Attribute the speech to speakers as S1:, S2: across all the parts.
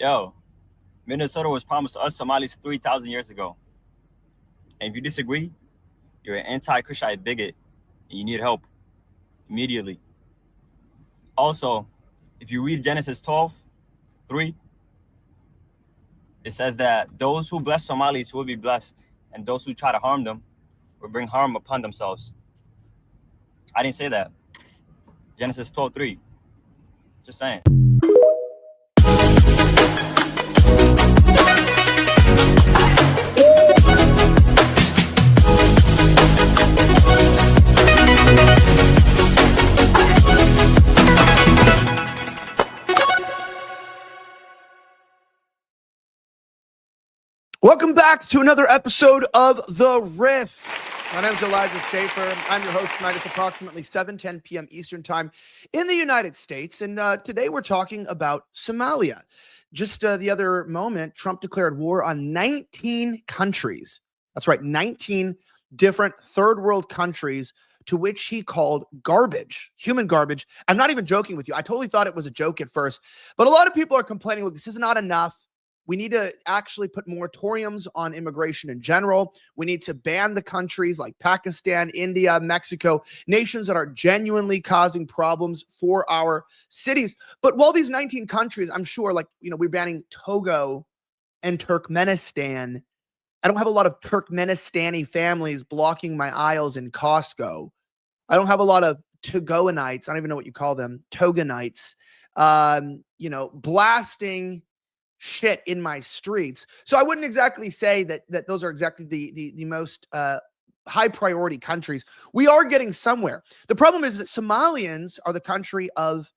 S1: Yo, Minnesota was promised to us Somalis 3,000 years ago. And if you disagree, you're an anti-Cushite bigot and you need help immediately. Also, if you read Genesis 12:3, it says that those who bless Somalis will be blessed, and those who try to harm them will bring harm upon themselves. I didn't say that. Genesis 12:3. Just saying.
S2: Welcome back to another episode of The Riff. My name is Elijah Schaefer. I'm your host tonight. It's approximately 7:10 p.m. Eastern Time in the United States. And today we're talking about Somalia. Just the other moment, Trump declared war on 19 countries. That's right, 19 different third world countries to which he called garbage, human garbage. I'm not even joking with you. I totally thought it was a joke at first. But a lot of people are complaining, look, this is not enough. We need to actually put moratoriums on immigration in general. We need to ban the countries like Pakistan, India, Mexico, nations that are genuinely causing problems for our cities. But while these 19 countries, I'm sure, like, we're banning Togo and Turkmenistan. I don't have a lot of Turkmenistani families blocking my aisles in Costco. I don't have a lot of Togoanites. I don't even know what you call them. Toganites, blasting shit in my streets. So I wouldn't exactly say that those are exactly the most high priority countries. We are getting somewhere. The problem is that Somalians are the country of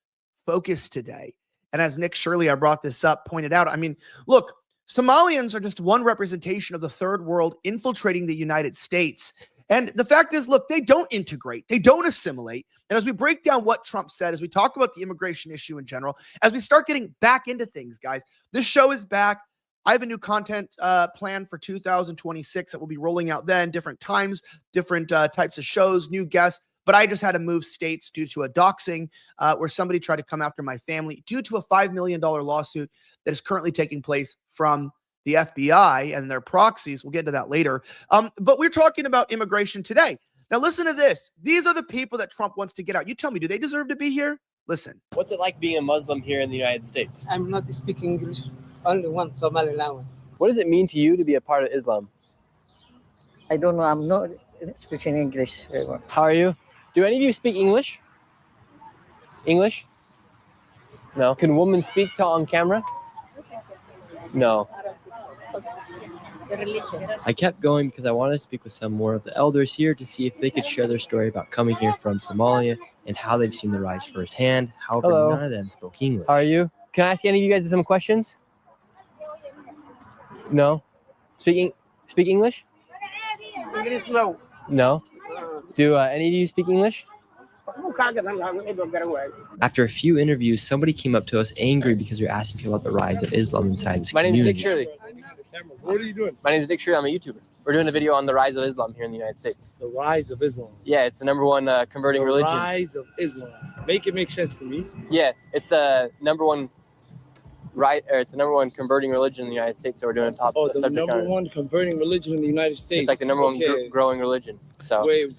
S2: focus today. And as Nick Shirley, I brought this up, pointed out, I mean, look, Somalians are just one representation of the third world infiltrating the United States. And the fact is, look, they don't integrate. They don't assimilate. And as we break down what Trump said, as we talk about the immigration issue in general, as we start getting back into things, guys, this show is back. I have a new content plan for 2026 that will be rolling out then, different times, different types of shows, new guests. But I just had to move states due to a doxing where somebody tried to come after my family due to a $5 million lawsuit that is currently taking place from the FBI and their proxies. We'll get into that later. But we're talking about immigration today. Now, listen to this. These are the people that Trump wants to get out. You tell me, do they deserve to be here? Listen.
S3: What's it like being a Muslim here in the United States?
S4: I'm not speaking English, only one Somali language.
S3: What does it mean to you to be a part of Islam?
S5: I don't know. I'm not speaking English very well.
S3: How are you? Do any of you speak English? English? No. Can women speak on camera? No. I kept going because I wanted to speak with some more of the elders here to see if they could share their story about coming here from Somalia and how they've seen the rise firsthand. However,
S1: Hello.
S3: None of them spoke English.
S1: How are you? Can I ask any of you guys some questions? No? Speak English?
S4: English no.
S1: No? Do any of you speak English?
S3: After a few interviews, somebody came up to us angry because we were asking people about the rise of Islam inside this
S1: My name
S3: community.
S1: is Nick Shirley.
S6: What are you doing?
S1: My name is Nick Shirley. I'm a YouTuber. We're doing a video on the rise of Islam here in the United States.
S6: The rise of Islam.
S1: Yeah, it's the number one converting
S6: The
S1: religion.
S6: rise of Islam. Make it make sense for me.
S1: Yeah, it's number one it's the number one converting religion in the United States. So we're doing a top
S6: Oh, the
S1: subject
S6: number
S1: on it.
S6: one converting religion in the United States.
S1: It's like the number one
S6: Okay.
S1: growing religion. So
S6: Wait,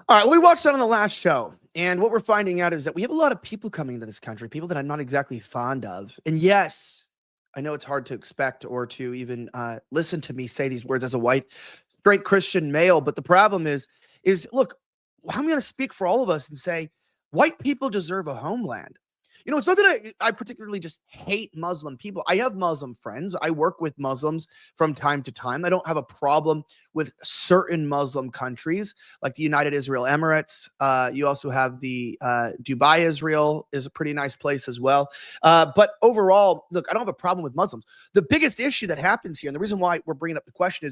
S2: All right, we watched that on the last show. And what we're finding out is that we have a lot of people coming into this country, people that I'm not exactly fond of. And yes, I know it's hard to expect or to even listen to me say these words as a white, straight Christian male. But the problem is look, I'm going to speak for all of us and say white people deserve a homeland. It's not that I particularly just hate Muslim people. I have Muslim friends. I work with Muslims from time to time. I don't have a problem with certain Muslim countries like the United Israel Emirates. You also have the Dubai, Israel is a pretty nice place as well. But overall, look, I don't have a problem with Muslims. The biggest issue that happens here, and the reason why we're bringing up the question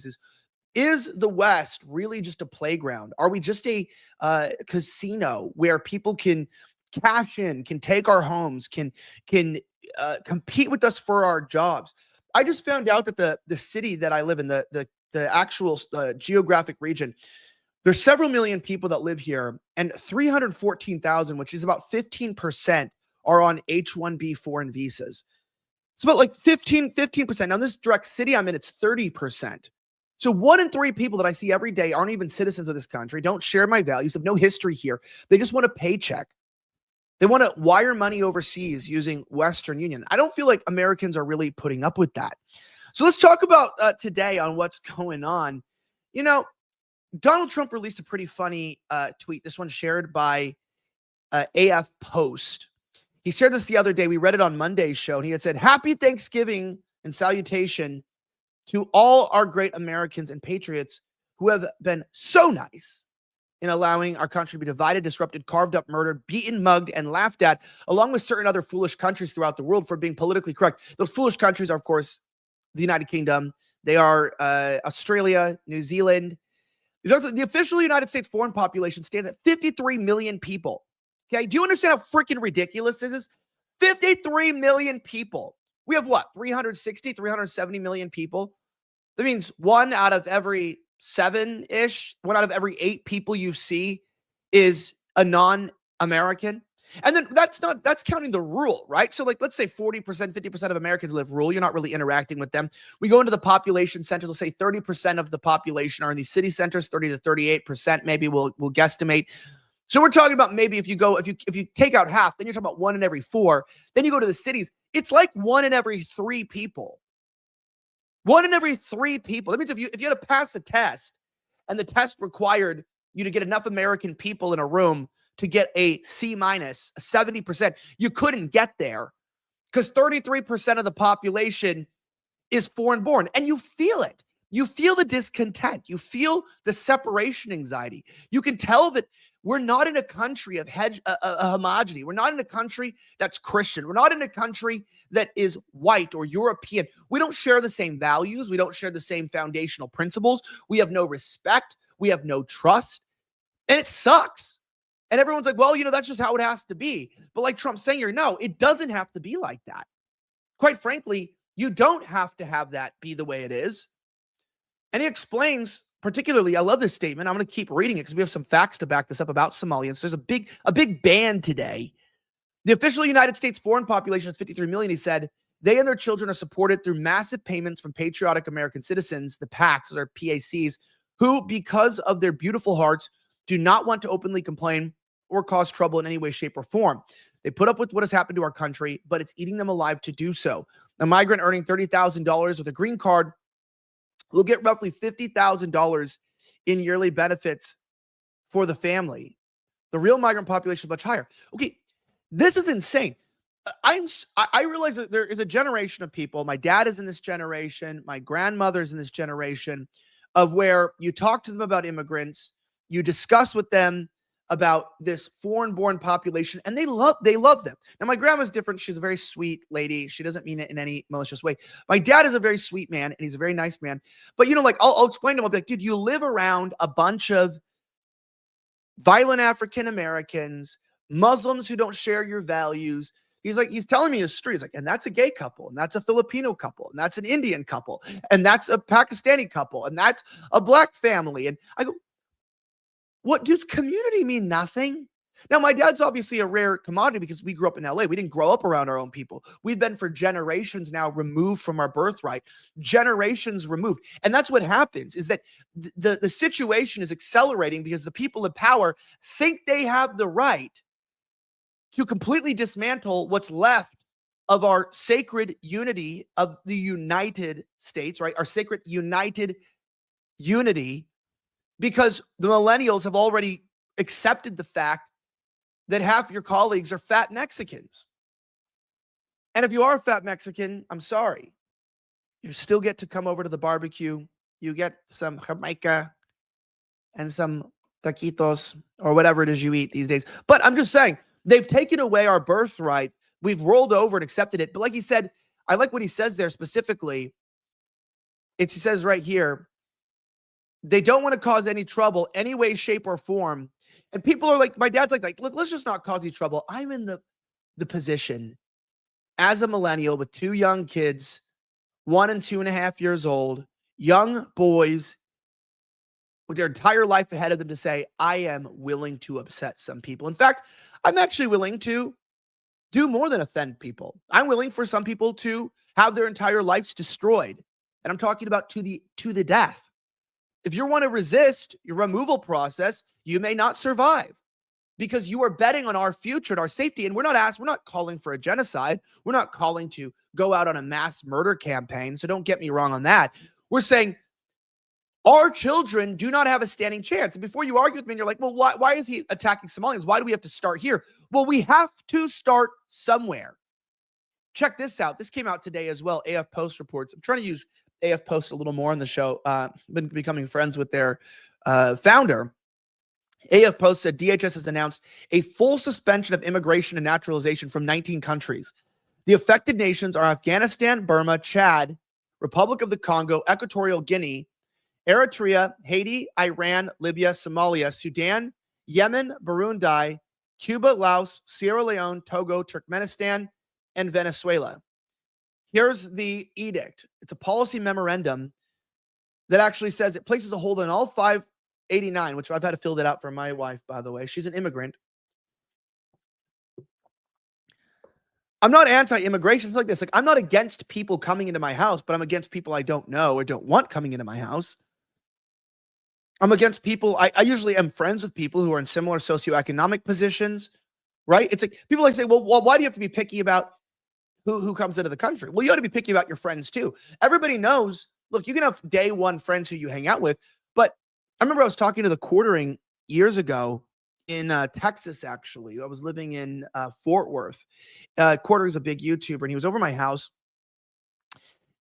S2: is the West really just a playground? Are we just a casino where people can cash in, can take our homes, can compete with us for our jobs? I just found out that the city that I live in, the actual geographic region, there's several million people that live here, and 314,000, which is about 15%, are on H-1B foreign visas. It's about like 15%. Now, this direct city I'm in, it's 30%. So 1 in 3 people that I see every day aren't even citizens of this country, don't share my values, have no history here. They just want a paycheck. They want to wire money overseas using Western Union. I don't feel like Americans are really putting up with that. So let's talk about today on what's going on. You know, Donald Trump released a pretty funny tweet. This one shared by AF Post. He shared this the other day. We read it on Monday's show, and he had said, "Happy Thanksgiving and salutation to all our great Americans and patriots who have been so nice in allowing our country to be divided, disrupted, carved up, murdered, beaten, mugged, and laughed at, along with certain other foolish countries throughout the world for being politically correct." Those foolish countries are, of course, the United Kingdom. They are Australia, New Zealand. The official United States foreign population stands at 53 million people. Okay, do you understand how freaking ridiculous this is? 53 million people. We have what, 360, 370 million people? That means 1 out of every 7-ish, 1 out of every 8 people you see is a non-American. And then that's counting the rural, right? So like, let's say 40%, 50% of Americans live rural. You're not really interacting with them. We go into the population centers. Let's say 30% of the population are in these city centers, 30 to 38%, maybe we'll guesstimate. So we're talking about maybe if you take out half, then you're talking about 1 in every 4. Then you go to the cities. It's like 1 in every 3 people. 1 in every 3 people. That means if you had to pass a test and the test required you to get enough American people in a room to get a C minus, 70%, you couldn't get there because 33% of the population is foreign born. And you feel it. You feel the discontent. You feel the separation anxiety. You can tell that we're not in a country of homogeneity. We're not in a country that's Christian. We're not in a country that is white or European. We don't share the same values. We don't share the same foundational principles. We have no respect. We have no trust. And it sucks. And everyone's like, well, that's just how it has to be. But like Trump's saying here, no, it doesn't have to be like that. Quite frankly, you don't have to have that be the way it is. And he explains, particularly, I love this statement. I'm going to keep reading it because we have some facts to back this up about Somalians. There's a big ban today. The official United States foreign population is 53 million. He said they and their children are supported through massive payments from patriotic American citizens, the PACs, or PACs, who, because of their beautiful hearts, do not want to openly complain or cause trouble in any way, shape, or form. They put up with what has happened to our country, but it's eating them alive to do so. A migrant earning $30,000 with a green card will get roughly $50,000 in yearly benefits for the family. The real migrant population is much higher. Okay, this is insane. I realize that there is a generation of people. My dad is in this generation. My grandmother's in this generation of where you talk to them about immigrants, you discuss with them about this foreign-born population, and they love them. Now, my grandma's different. She's a very sweet lady. She doesn't mean it in any malicious way. My dad is a very sweet man, and he's a very nice man. But, like, I'll explain to him. I'll be like, dude, you live around a bunch of violent African Americans, Muslims who don't share your values. He's telling me his story. He's like, and that's a gay couple, and that's a Filipino couple, and that's an Indian couple, and that's a Pakistani couple, and that's a black family. And I go, what, does community mean nothing? Now, my dad's obviously a rare commodity because we grew up in LA. We didn't grow up around our own people. We've been for generations now removed from our birthright, generations removed. And that's what happens is that the situation is accelerating because the people in power think they have the right to completely dismantle what's left of our sacred unity of the United States, right? Our sacred united unity, because the millennials have already accepted the fact that half your colleagues are fat Mexicans. And if you are a fat Mexican, I'm sorry. You still get to come over to the barbecue. You get some Jamaica and some taquitos or whatever it is you eat these days. But I'm just saying, they've taken away our birthright. We've rolled over and accepted it. But like he said, I like what he says there specifically. He says right here, they don't want to cause any trouble, any way, shape, or form. And people are like, my dad's like, look, let's just not cause any trouble. I'm in the position as a millennial with 2 young kids, 1 and 2.5 years old, young boys with their entire life ahead of them to say, I am willing to upset some people. In fact, I'm actually willing to do more than offend people. I'm willing for some people to have their entire lives destroyed. And I'm talking about to the death. If you want to resist your removal process, you may not survive because you are betting on our future and our safety. And we're not calling for a genocide. We're not calling to go out on a mass murder campaign. So don't get me wrong on that. We're saying our children do not have a standing chance. And before you argue with me, and you're like, well, why is he attacking Somalians? Why do we have to start here? Well, we have to start somewhere. Check this out. This came out today as well. AF Post reports. I'm trying to use AF Post a little more on the show. Been becoming friends with their founder. AF Post said DHS has announced a full suspension of immigration and naturalization from 19 countries. The affected nations are Afghanistan, Burma, Chad, Republic of the Congo, Equatorial Guinea, Eritrea, Haiti, Iran, Libya, Somalia, Sudan, Yemen, Burundi, Cuba, Laos, Sierra Leone, Togo, Turkmenistan, and Venezuela. Here's the edict. It's a policy memorandum that actually says it places a hold on all 589, which I've had to fill that out for my wife, by the way. She's an immigrant. I'm not anti-immigration. It's like this. Like, I'm not against people coming into my house, but I'm against people I don't know or don't want coming into my house. I'm against people. I usually am friends with people who are in similar socioeconomic positions, right? It's like people like say, well, why do you have to be picky about who comes into the country? Well, you ought to be picky about your friends too. Everybody knows, look, you can have day one friends who you hang out with, but I remember I was talking to the Quartering years ago in Texas, actually. I was living in Fort Worth. Quartering's a big YouTuber, and he was over my house.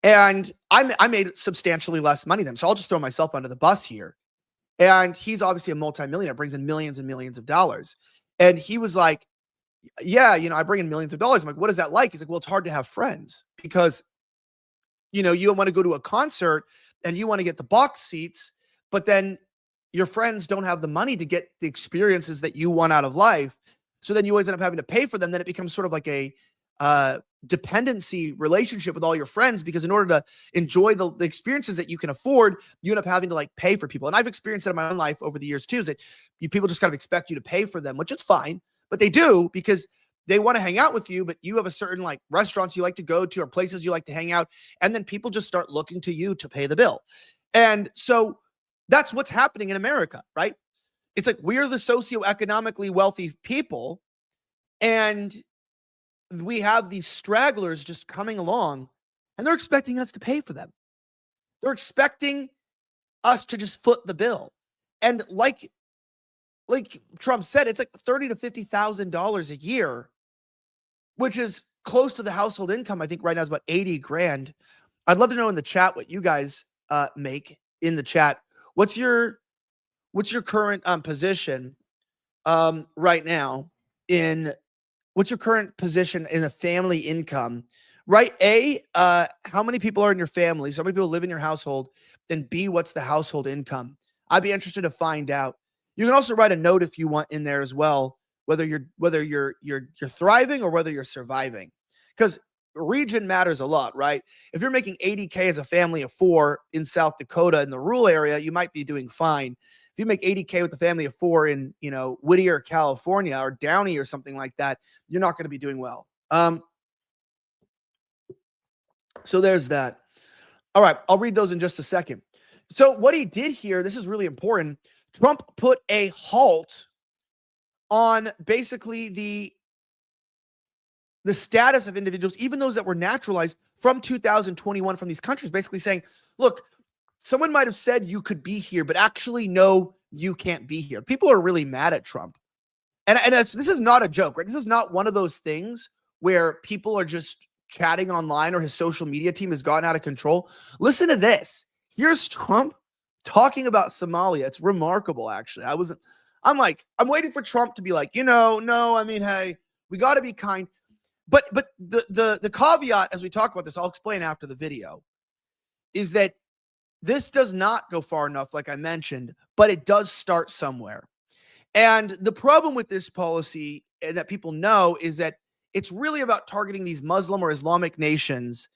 S2: And I made substantially less money than him, so I'll just throw myself under the bus here. And he's obviously a multimillionaire, brings in millions and millions of dollars. And he was like, yeah, I bring in millions of dollars. I'm like, what is that like? He's like, well, it's hard to have friends because, you want to go to a concert and you want to get the box seats, but then your friends don't have the money to get the experiences that you want out of life. So then you always end up having to pay for them. Then it becomes sort of like a dependency relationship with all your friends, because in order to enjoy the experiences that you can afford, you end up having to pay for people. And I've experienced it in my own life over the years too, is that people just kind of expect you to pay for them, which is fine, but they do because they want to hang out with you, but you have a certain restaurants you like to go to or places you like to hang out. And then people just start looking to you to pay the bill. And so that's what's happening in America, right? It's like we're the socioeconomically wealthy people, and we have these stragglers just coming along, and they're expecting us to pay for them. They're expecting us to just foot the bill. And like Trump said, it's like $30,000 to $50,000 a year, which is close to the household income. I think right now is about 80 grand. I'd love to know in the chat what you guys make in the chat. What's your current position right now what's your current position in a family income, right? A, how many people are in your family? So how many people live in your household? And B, what's the household income? I'd be interested to find out. You can also write a note if you want in there as well, whether you're thriving or whether you're surviving, because region matters a lot, right? If you're making 80K as a family of 4 in South Dakota in the rural area, you might be doing fine. If you make 80K with a family of 4 in, Whittier, California, or Downey or something like that, you're not going to be doing well. So there's that. All right, I'll read those in just a second. So what he did here, this is really important. Trump put a halt on basically the status of individuals, even those that were naturalized from 2021 from these countries, basically saying, look, someone might have said you could be here, but actually, no, you can't be here. People are really mad at Trump. And this is not a joke, right? This is not one of those things where people are just chatting online or his social media team has gotten out of control. Listen to this. Here's Trump talking about Somalia. It's remarkable, actually. I'm waiting for Trump to be like, no, I mean, hey, we got to be kind. But the caveat, as we talk about this, I'll explain after the video, is that this does not go far enough, like I mentioned, but it does start somewhere. And the problem with this policy that people know is that it's really about targeting these Muslim or Islamic nations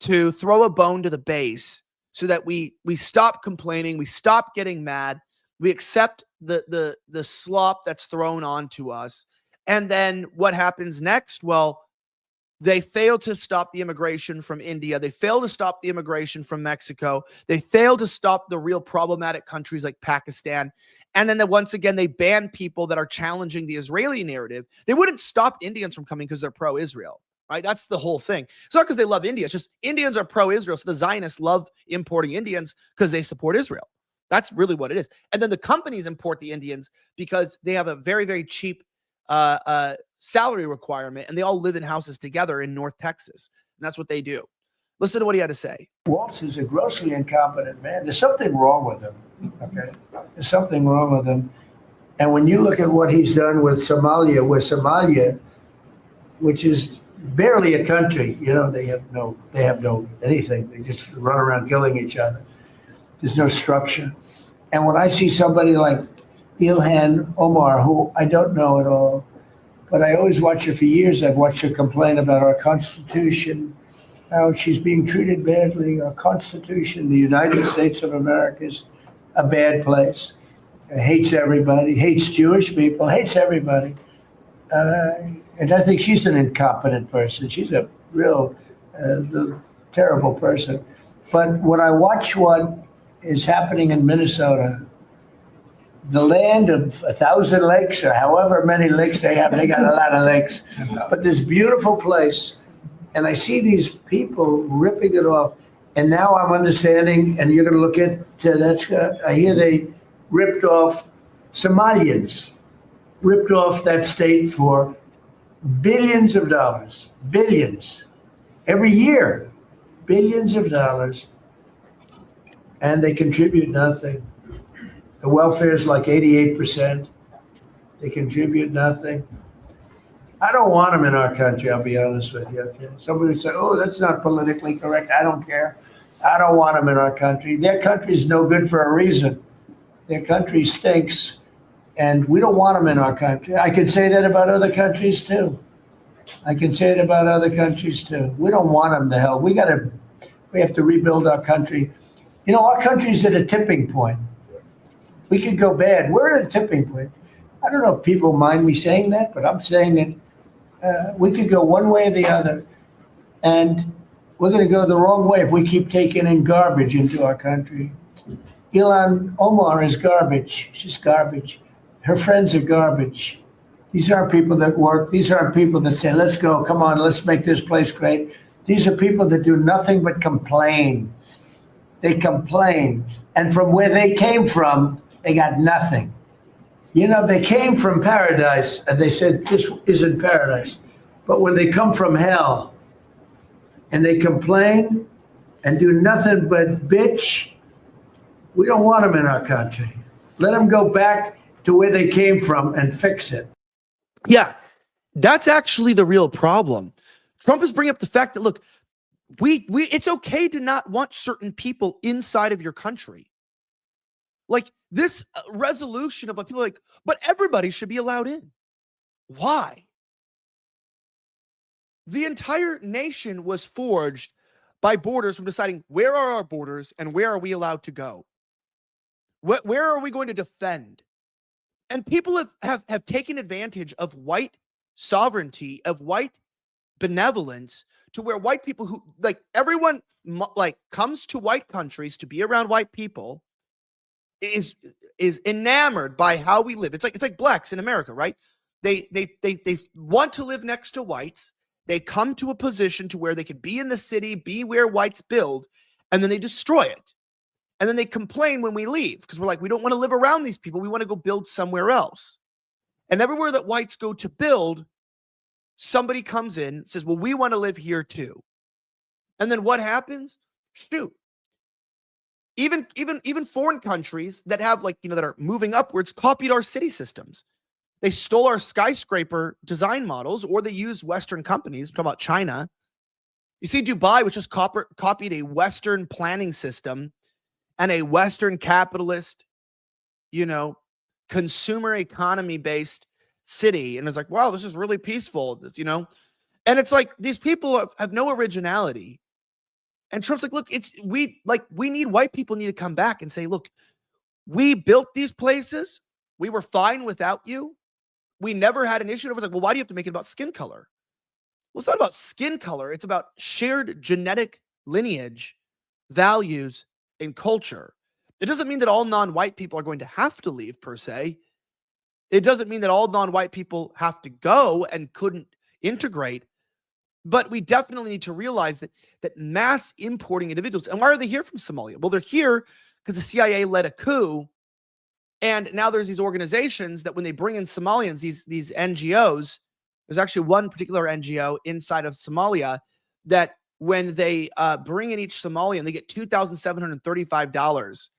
S2: to throw a bone to the base so that we stop complaining, we stop getting mad, we accept the slop that's thrown onto us, And then what happens next? Well, they fail to stop the immigration from India. They fail to stop the immigration from Mexico. They fail to stop the real problematic countries like Pakistan. And then once again, they ban people that are challenging the Israeli narrative. They wouldn't stop Indians from coming because they're pro-Israel, right? That's the whole thing. It's not because they love India. It's just Indians are pro-Israel. So the Zionists love importing Indians because they support Israel. That's really what it is. And then the companies import the Indians because they have a very, very cheap salary requirement, and they all live in houses together in North Texas. And that's what they do. Listen to what he had to say.
S7: Waltz is a grossly incompetent man. There's something wrong with him. Okay. There's something wrong with him. And when you look at what he's done with Somalia, which is barely a country, they have no anything. They just run around killing each other. There's no structure. And when I see somebody like Ilhan Omar, who I don't know at all, but I always watch her for years. I've watched her complain about our Constitution, how she's being treated badly. Our Constitution, the United States of America, is a bad place. Hates everybody, hates Jewish people, hates everybody. And I think she's an incompetent person. She's a real terrible person. But when I watch what is happening in Minnesota, the land of 1,000 lakes or however many lakes they have, they got a lot of lakes, but this beautiful place. And I see these people ripping it off. And now I'm understanding, and you're going to look at, I hear they ripped off Somalians, ripped off that state for billions of dollars, billions, every year, billions of dollars, and they contribute nothing. The welfare is like 88%. They contribute nothing. I don't want them in our country, I'll be honest with you. Okay? Somebody say, oh, that's not politically correct. I don't care. I don't want them in our country. Their country is no good for a reason. Their country stinks, and we don't want them in our country. I can say that about other countries too. We don't want them the hell. We have to rebuild our country. Our country's at a tipping point. We could go bad. We're at a tipping point. I don't know if people mind me saying that, but I'm saying it. We could go one way or the other, and we're going to go the wrong way if we keep taking in garbage into our country. Ilhan Omar is garbage. She's garbage. Her friends are garbage. These aren't people that work. These aren't people that say, let's go, come on, let's make this place great. These are people that do nothing but complain. They complain. And from where they came from, they got nothing. They came from paradise and they said, this isn't paradise. But when they come from hell and they complain and do nothing but bitch, we don't want them in our country. Let them go back to where they came from and fix it.
S2: Yeah, that's actually the real problem. Trump is bringing up the fact that, look, it's okay to not want certain people inside of your country. Like this resolution of like people like, but everybody should be allowed in. Why? The entire nation was forged by borders from deciding where are our borders and where are we allowed to go? Where are we going to defend? And people have taken advantage of white sovereignty, of white benevolence, to where white people who like everyone like comes to white countries to be around white people is enamored by how we live. It's like blacks in America, right? They want to live next to whites. They come to a position to where they can be in the city, be where whites build, and then they destroy it. And then they complain when we leave because we're like, we don't want to live around these people. We want to go build somewhere else. And everywhere that whites go to build, somebody comes in, says, well, we want to live here too. And then what happens? Shoot. Even foreign countries that have that are moving upwards copied our city systems. They stole our skyscraper design models, or they used Western companies. I'm talking about China. You see, Dubai, which just copied a Western planning system and a Western capitalist, consumer economy based city. And it's like, wow, this is really peaceful, and it's like these people have no originality. And Trump's like, look, we need white people need to come back and say, look, we built these places. We were fine without you. we never had an issue. It was like, well, why do you have to make it about skin color? Well, it's not about skin color. It's about shared genetic lineage, values, and culture. It doesn't mean that all non-white people are going to have to leave per se. It doesn't mean that all non-white people have to go and couldn't integrate. But we definitely need to realize that mass importing individuals, and why are they here from Somalia? Well, they're here because the CIA led a coup. And now there's these organizations that when they bring in Somalians, these NGOs, there's actually one particular NGO inside of Somalia that when they bring in each Somalian, they get $2,735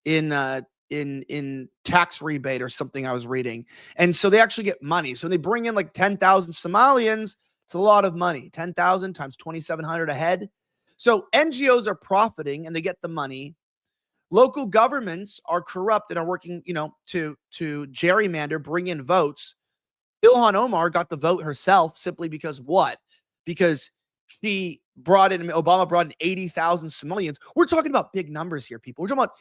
S2: in tax rebate or something I was reading. And so they actually get money. So they bring in like 10,000 Somalians. It's a lot of money. 10,000 times 2,700 a head. So NGOs are profiting and they get the money. Local governments are corrupt and are working, to gerrymander, bring in votes. Ilhan Omar got the vote herself simply because what? Because Obama brought in 80,000 Somalians. We're talking about big numbers here, people. We're talking about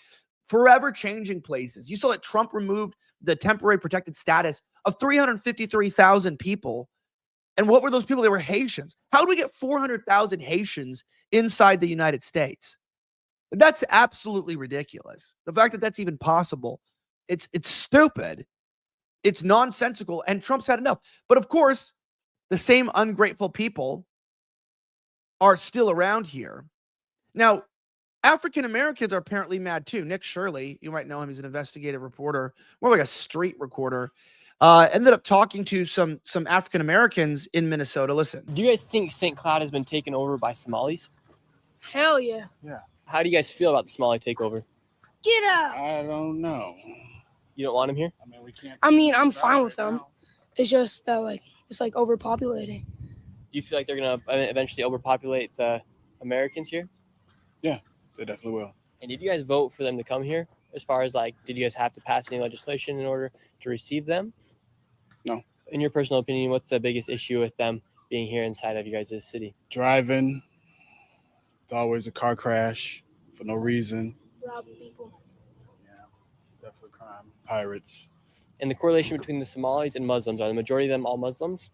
S2: forever changing places. You saw that Trump removed the temporary protected status of 353,000 people. And what were those people? They were Haitians. How do we get 400,000 Haitians inside the United States? That's absolutely ridiculous. The fact that that's even possible, it's stupid. It's nonsensical, and Trump's had enough. But of course, the same ungrateful people are still around here. Now, African Americans are apparently mad too. Nick Shirley, you might know him, he's an investigative reporter, more like a street reporter, ended up talking to some African Americans in Minnesota. Listen.
S3: Do you guys think St. Cloud has been taken over by Somalis?
S8: Hell yeah.
S6: Yeah.
S3: How do you guys feel about the Somali takeover?
S8: Get out.
S6: I don't know.
S3: You don't want him here?
S6: I mean, we can't.
S8: I'm fine with them. It's just that it's overpopulated.
S3: Do you feel like they're gonna eventually overpopulate the Americans here?
S6: Yeah, they definitely will.
S3: And did you guys vote for them to come here? As far as did you guys have to pass any legislation in order to receive them?
S6: No.
S3: In your personal opinion, what's the biggest issue with them being here inside of you guys' city?
S6: Driving. It's always a car crash for no reason.
S8: Robbing people.
S6: Yeah, definitely crime. Pirates.
S3: And the correlation between the Somalis and Muslims, are the majority of them all Muslims?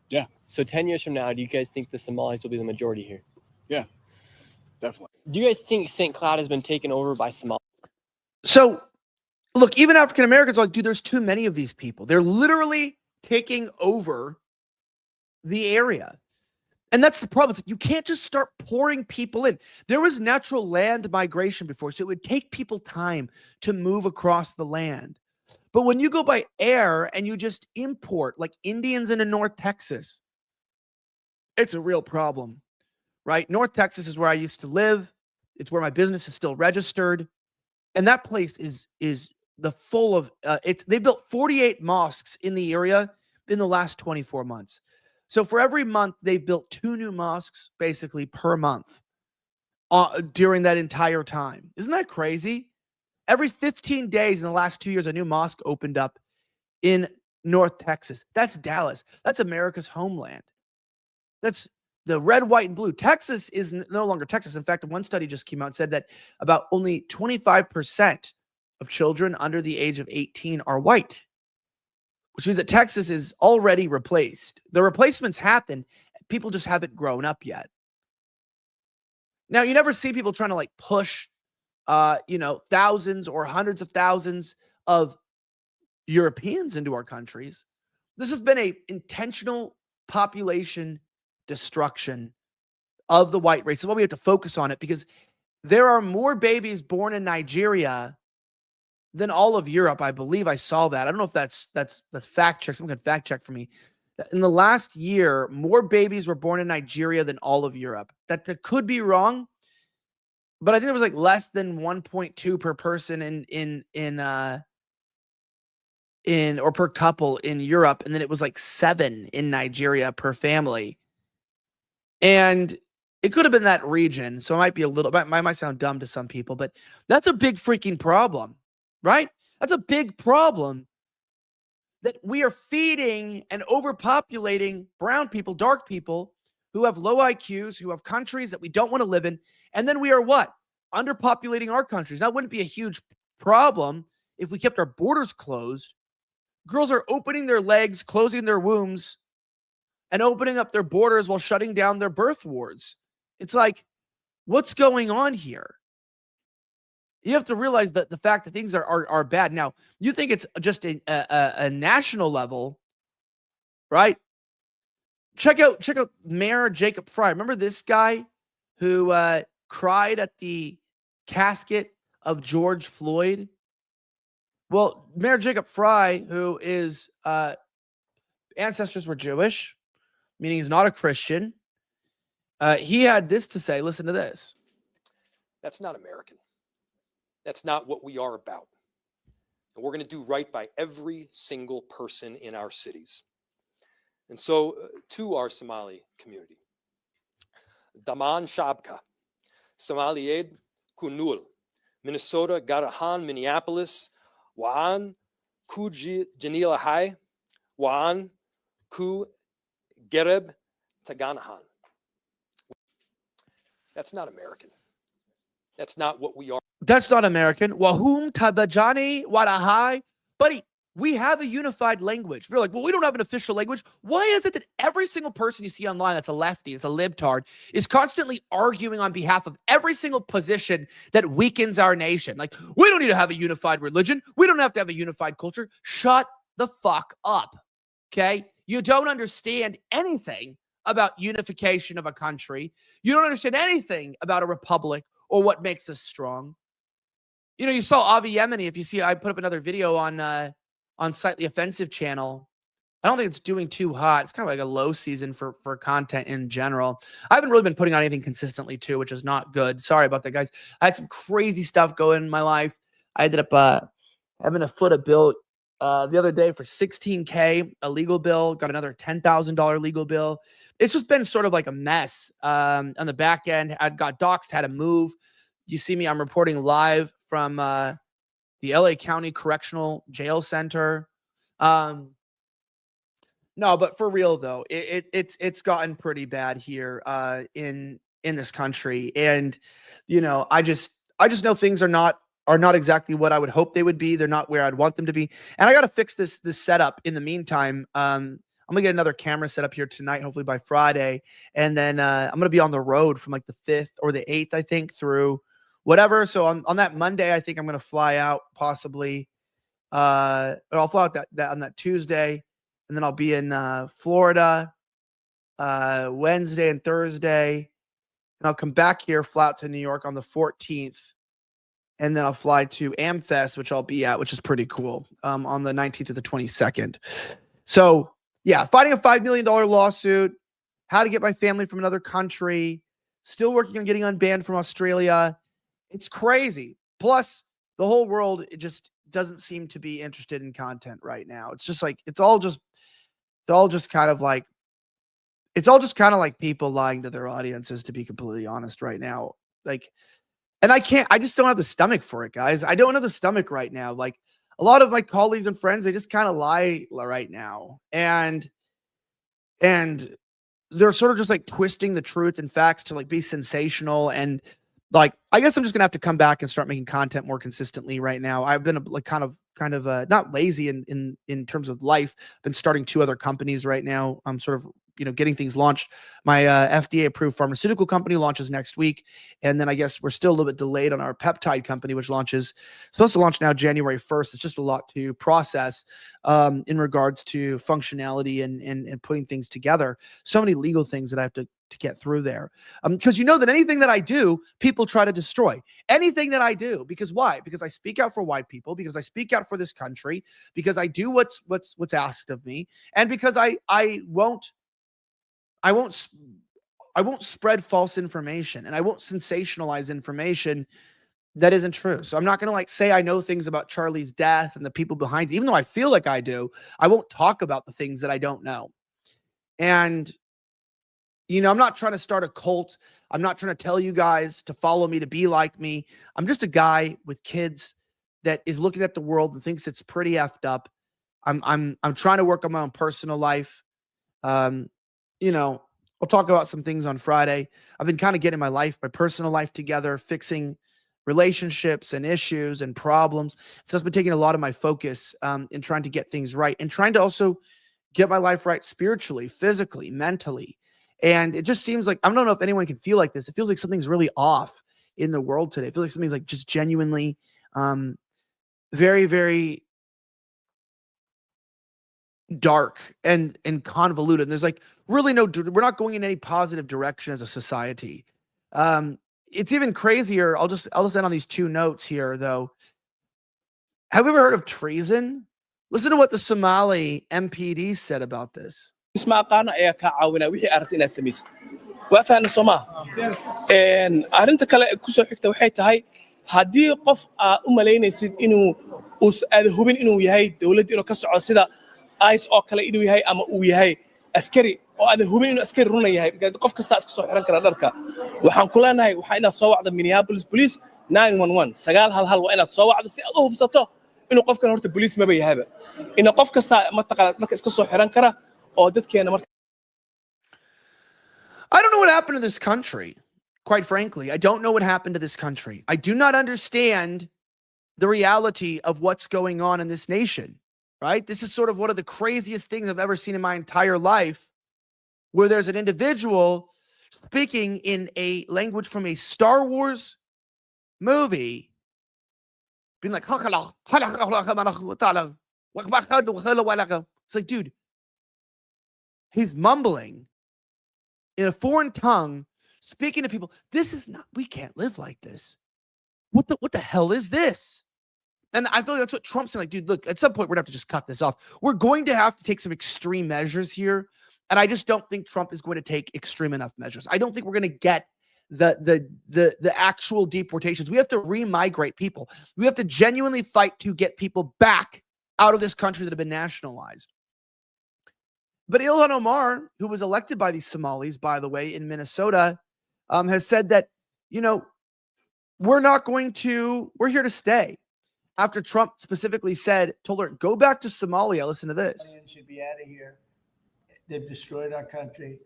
S6: Yeah.
S3: So 10 years from now, do you guys think the Somalis will be the majority here?
S6: Yeah, definitely.
S3: Do you guys think St. Cloud has been taken over by Somalis?
S2: So, look, even African Americans are like, dude, there's too many of these people. They're literally taking over the area. And that's the problem. It's like you can't just start pouring people in. There was natural land migration before, so it would take people time to move across the land. But when you go by air and you just import, like Indians into North Texas, it's a real problem, right? North Texas is where I used to live. It's where my business is still registered. And that place is the full of, they built 48 mosques in the area in the last 24 months. So for every month, they've built 2 new mosques basically per month during that entire time. Isn't that crazy? Every 15 days in the last 2 years, a new mosque opened up in North Texas. That's Dallas. That's America's homeland. That's the red, white, and blue. Texas is no longer Texas. In fact, one study just came out and said that about only 25% of children under the age of 18 are white, which means that Texas is already replaced. The replacements happen. People just haven't grown up yet. Now, you never see people trying to push, thousands or hundreds of thousands of Europeans into our countries. This has been a intentional population destruction of the white race. That's why we have to focus on it, because there are more babies born in Nigeria than all of Europe. I believe I saw that. I don't know if that's fact check. Someone can fact check for me. In the last year, more babies were born in Nigeria than all of Europe. That could be wrong, but I think it was less than 1.2 per person or per couple in Europe, and then it was 7 in Nigeria per family. And it could have been that region, so it might be might sound dumb to some people, but that's a big freaking problem, right? That's a big problem that we are feeding and overpopulating brown people, dark people who have low IQs, who have countries that we don't want to live in, and then we are what? Underpopulating our countries. That wouldn't be a huge problem if we kept our borders closed, Girls are opening their legs, closing their wombs, and opening up their borders while shutting down their birth wards. It's like, what's going on here? You have to realize that the fact that things are bad. Now, you think it's just a national level, right? Check out Mayor Jacob Fry. Remember this guy who cried at the casket of George Floyd? Well, Mayor Jacob Fry, who is ancestors were Jewish, meaning he's not a Christian, he had this to say. Listen to this.
S9: That's not American. That's not what we are about. And we're going to do right by every single person in our cities. And so to our Somali community, Daman Shabka, Somaliyed Kunul, Minnesota, Garahan, Minneapolis, Waan, Ku Janila Hai, Waan, Ku Gereb, Taganahan. That's not American. That's not what we are.
S2: That's not American. Wahum Tabajani Wadahai. Buddy, we have a unified language. We're like, well, we don't have an official language. Why is it that every single person you see online that's a lefty, that's a libtard, is constantly arguing on behalf of every single position that weakens our nation? Like, we don't need to have a unified religion. We don't have to have a unified culture. Shut the fuck up, okay? You don't understand anything about unification of a country. You don't understand anything about a republic or what makes us strong. You know, you saw Avi Yemeni. If you see, I put up another video on Slightly Offensive channel. I don't think it's doing too hot. It's kind of like a low season for content in general. I haven't really been putting out anything consistently too, which is not good. Sorry about that, guys. I had some crazy stuff going in my life. I ended up having to foot a bill the other day for $16K, a legal bill. Got another $10,000 legal bill. It's just been sort of like a mess on the back end. I got doxxed, had to move. You see me, I'm reporting live from the LA County Correctional Jail Center. No, but for real though, it's gotten pretty bad here in this country, and you know, I just know things are not exactly what I would hope they would be. They're not where I'd want them to be, and I got to fix this setup in the meantime. I'm gonna get another camera set up here tonight, hopefully by Friday, and then I'm gonna be on the road from like the 5th or the 8th, I think, through whatever. So on that Monday, I think I'm gonna fly out possibly. I'll fly out that on that Tuesday, and then I'll be in Florida Wednesday and Thursday, and I'll come back here, fly out to New York on the 14th, and then I'll fly to AmFest, which I'll be at, which is pretty cool, on the 19th to the 22nd. So yeah, fighting a $5 million lawsuit, how to get my family from another country, still working on getting unbanned from Australia. It's crazy. Plus, the whole world, it just doesn't seem to be interested in content right now. It's just like, it's all just kind of like people lying to their audiences, to be completely honest right now. Like, and I just don't have the stomach for it, guys. I don't have the stomach right now. Like, a lot of my colleagues and friends, they just kind of lie right now. And they're sort of just like twisting the truth and facts to like be sensational. And like, I guess I'm just gonna have to come back and start making content more consistently right now. I've been like kind of not lazy in terms of life. I've been starting 2 other companies right now. I'm sort of, you know, getting things launched. My FDA approved pharmaceutical company launches next week. And then I guess we're still a little bit delayed on our peptide company, which supposed to launch now January 1st. It's just a lot to process in regards to functionality and putting things together. So many legal things that I have to get through there. Because you know that anything that I do, people try to destroy. Anything that I do. Because why? Because I speak out for white people, because I speak out for this country, because I do what's asked of me, and because I won't spread false information, and I won't sensationalize information that isn't true. So I'm not going to like say I know things about Charlie's death and the people behind it, even though I feel like I do. I won't talk about the things that I don't know. And, you know, I'm not trying to start a cult. I'm not trying to tell you guys to follow me, to be like me. I'm just a guy with kids that is looking at the world and thinks it's pretty effed up. I'm trying to work on my own personal life. You know, I'll talk about some things on Friday. I've been kind of getting my personal life together, fixing relationships and issues and problems. So it's been taking a lot of my focus in trying to get things right and trying to also get my life right spiritually, physically, mentally. And it just seems like, I don't know if anyone can feel like this. It feels like something's really off in the world today. It feels like something's like just genuinely very, very dark and convoluted. And there's like really we're not going in any positive direction as a society. It's even crazier. I'll just end on these two notes here, though. Have you ever heard of treason? Listen to what the Somali MPD said about this.
S10: arinta kale kusoo xigta waxay tahay haddii qof aad u malaynaysid inuu aad hubin inuu yahay dowladda inuu ka soco sida ice oo kale inuu yahay ama uu yahay askari oo aad hubin inuu askari run yahay qof kasta iska soo xiran kara dharka waxaan ku leenahay waxa inaad soo wacdo Minneapolis Police 911 911 waa inaad soo wacdo si aad u hubsato inuu qofkan horta police maba yahaba in qof kasta ma taqaan dharka iska soo xiran kara oo dadkeena marka
S2: I don't know what happened to this country. Quite frankly, I don't know what happened to this country. I do not understand the reality of what's going on in this nation, right? This is sort of one of the craziest things I've ever seen in my entire life, where there's an individual speaking in a language from a Star Wars movie, being like, it's like, dude, he's mumbling in a foreign tongue, speaking to people. This is not, we can't live like this. What the hell is this? And I feel like that's what Trump's saying. Like, dude, look, at some point we're gonna have to just cut this off. We're going to have to take some extreme measures here. And I just don't think Trump is going to take extreme enough measures. I don't think we're going to get the actual deportations. We have to re-migrate people. We have to genuinely fight to get people back out of this country that have been nationalized. But Ilhan Omar, who was elected by these Somalis, by the way, in Minnesota, has said that, you know, we're here to stay. After Trump specifically told her, go back to Somalia. Listen to this.
S7: Should be out of here. They've destroyed our country.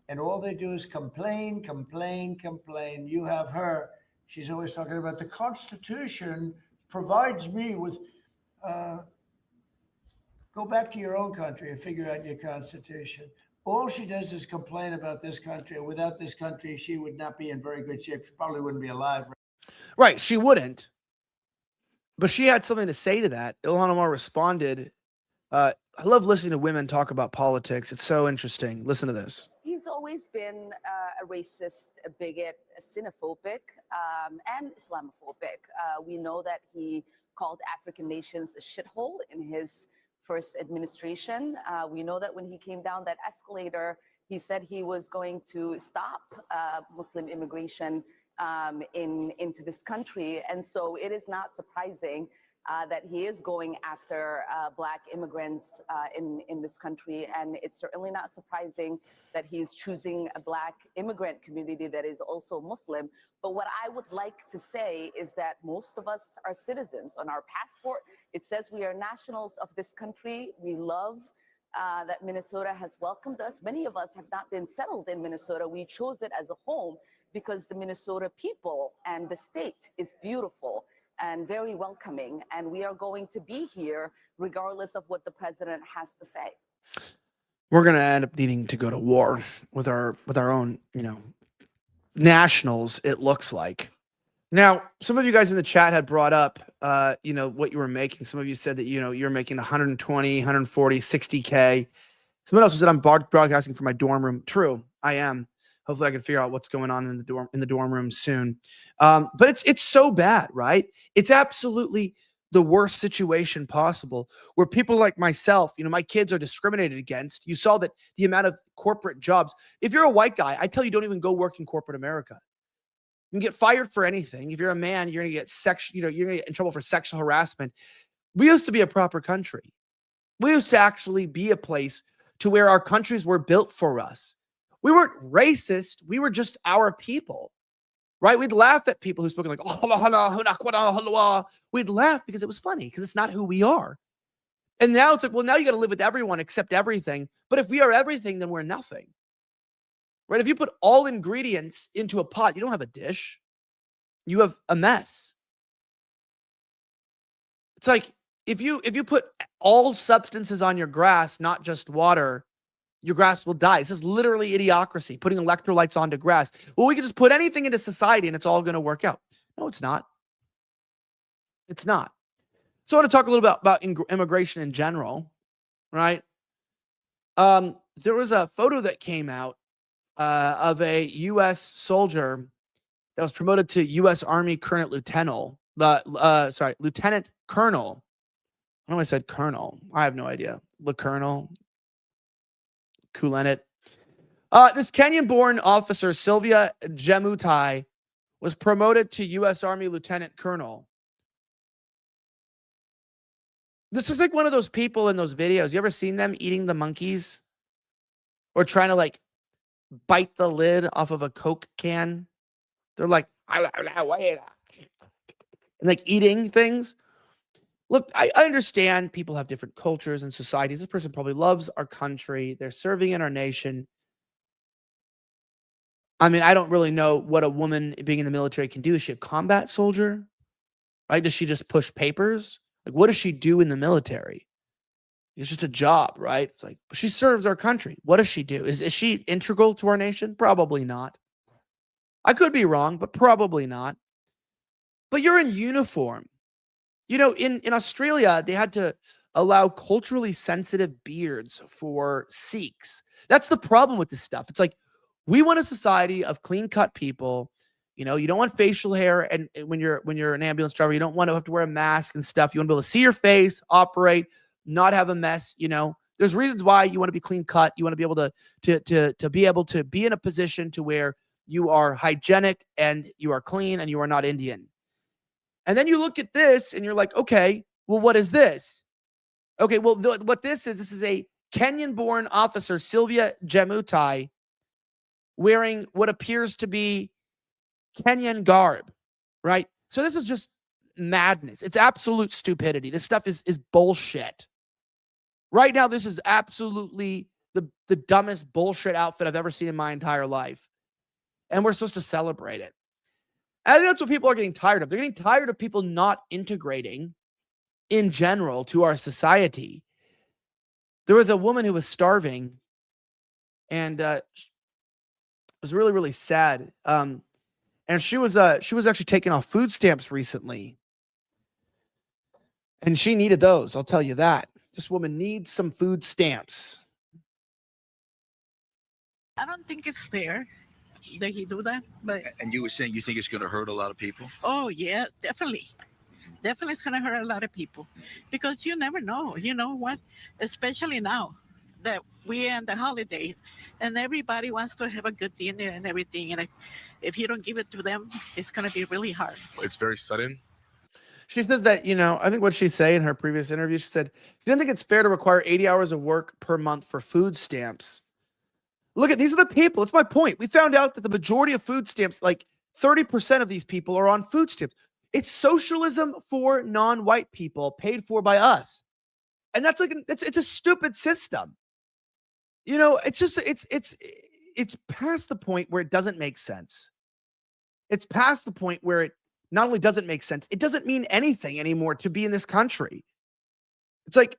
S7: And all they do is complain, complain, complain. You have her. She's always talking about the Constitution provides me with, go back to your own country and figure out your Constitution. All she does is complain about this country. And without this country, she would not be in very good shape. She probably wouldn't be alive.
S2: Right. She wouldn't. But she had something to say to that. Ilhan Omar responded. I love listening to women talk about politics. It's so interesting. Listen to this.
S11: He's always been a racist, a bigot, a xenophobic, and Islamophobic. We know that he called African nations a shithole in his first administration. We know that when he came down that escalator, he said he was going to stop Muslim immigration into this country. And so it is not surprising that he is going after Black immigrants in this country. And it's certainly not surprising that he's choosing a Black immigrant community that is also Muslim. But what I would like to say is that most of us are citizens. On our passport, it says we are nationals of this country. We love that Minnesota has welcomed us. Many of us have not been settled in Minnesota. We chose it as a home because the Minnesota people and the state is beautiful and very welcoming, and we are going to be here regardless of what the president has to say.
S2: We're going to end up needing to go to war with our own, nationals, it looks like. Now, some of you guys in the chat had brought up, what you were making. Some of you said that, you're making 120, 140, 60K. Someone else said I'm broadcasting from my dorm room. True, I am. Hopefully I can figure out what's going on in the dorm room soon. But it's so bad, right? It's absolutely the worst situation possible where people like myself, my kids are discriminated against. You saw that the amount of corporate jobs. If you're a white guy, I tell you, don't even go work in corporate America. You can get fired for anything. If you're a man, you're going to get you're going to get in trouble for sexual harassment. We used to be a proper country. We used to actually be a place to where our countries were built for us. We weren't racist. We were just our people, right? We'd laugh at people who spoke like, we'd laugh because it was funny, because it's not who we are. And now it's like, well, now you got to live with everyone, accept everything. But if we are everything, then we're nothing, right? If you put all ingredients into a pot, you don't have a dish. you have a mess. It's like if you put all substances on your grass, not just water, your grass will die. This is literally idiocracy, putting electrolytes onto grass. Well, we can just put anything into society and it's all going to work out. No, it's not. It's not. So I want to talk a little bit about immigration in general, right? There was a photo that came out of a U.S. soldier that was promoted to U.S. Army lieutenant colonel. I know I said colonel. I have no idea. The colonel. Kulenet. This Kenyan-born officer, Sylvia Jemutai, was promoted to U.S. Army lieutenant colonel. This is like one of those people in those videos. You ever seen them eating the monkeys? Or trying to like bite the lid off of a Coke can? They're like, and like eating things. Look, I understand people have different cultures and societies. This person probably loves our country. They're serving in our nation. I mean, I don't really know what a woman being in the military can do. Is she a combat soldier? Right? Does she just push papers? Like, what does she do in the military? It's just a job, right? It's like, she serves our country. What does she do? Is she integral to our nation? Probably not. I could be wrong, but probably not. But you're in uniform. You know, in Australia, they had to allow culturally sensitive beards for Sikhs. That's the problem with this stuff. It's like, we want a society of clean-cut people. You know, you don't want facial hair, and when you're an ambulance driver, you don't want to have to wear a mask and stuff. You want to be able to see your face, operate, not have a mess. You know, there's reasons why you want to be clean-cut. You want to be able to be able to be in a position to where you are hygienic and you are clean and you are not Indian. And then you look at this and you're like, okay, well, what is this? Okay, well, what this is a Kenyan-born officer, Sylvia Jemutai, wearing what appears to be Kenyan garb, right? So this is just madness. It's absolute stupidity. This stuff is bullshit. Right now, this is absolutely the dumbest bullshit outfit I've ever seen in my entire life. And we're supposed to celebrate it. I think that's what people are getting tired of. They're getting tired of people not integrating in general to our society. There was a woman who was starving, and it was really, really sad. And she was actually taking off food stamps recently, and she needed those. I'll tell you that. This woman needs some food stamps.
S12: I don't think it's fair that he do that, but
S13: And you were saying you think it's going to hurt a lot of people?
S12: oh yeah, definitely. Definitely it's gonna hurt a lot of people because you never know. You know what? Especially now that we're in the holidays and everybody wants to have a good dinner and everything. And if you don't give it to them, it's gonna be really hard.
S14: It's very sudden.
S2: She says that, you know, I think what she said in her previous interview, she said she didn't think it's fair to require 80 hours of work per month for food stamps. Look at, these are the people. It's my point. We found out that the majority of food stamps, like 30% of these people are on food stamps. It's socialism for non-white people paid for by us. And that's like, it's a stupid system. You know, it's just, it's past the point where it doesn't make sense. It's past the point where it not only doesn't make sense, it doesn't mean anything anymore to be in this country. It's like,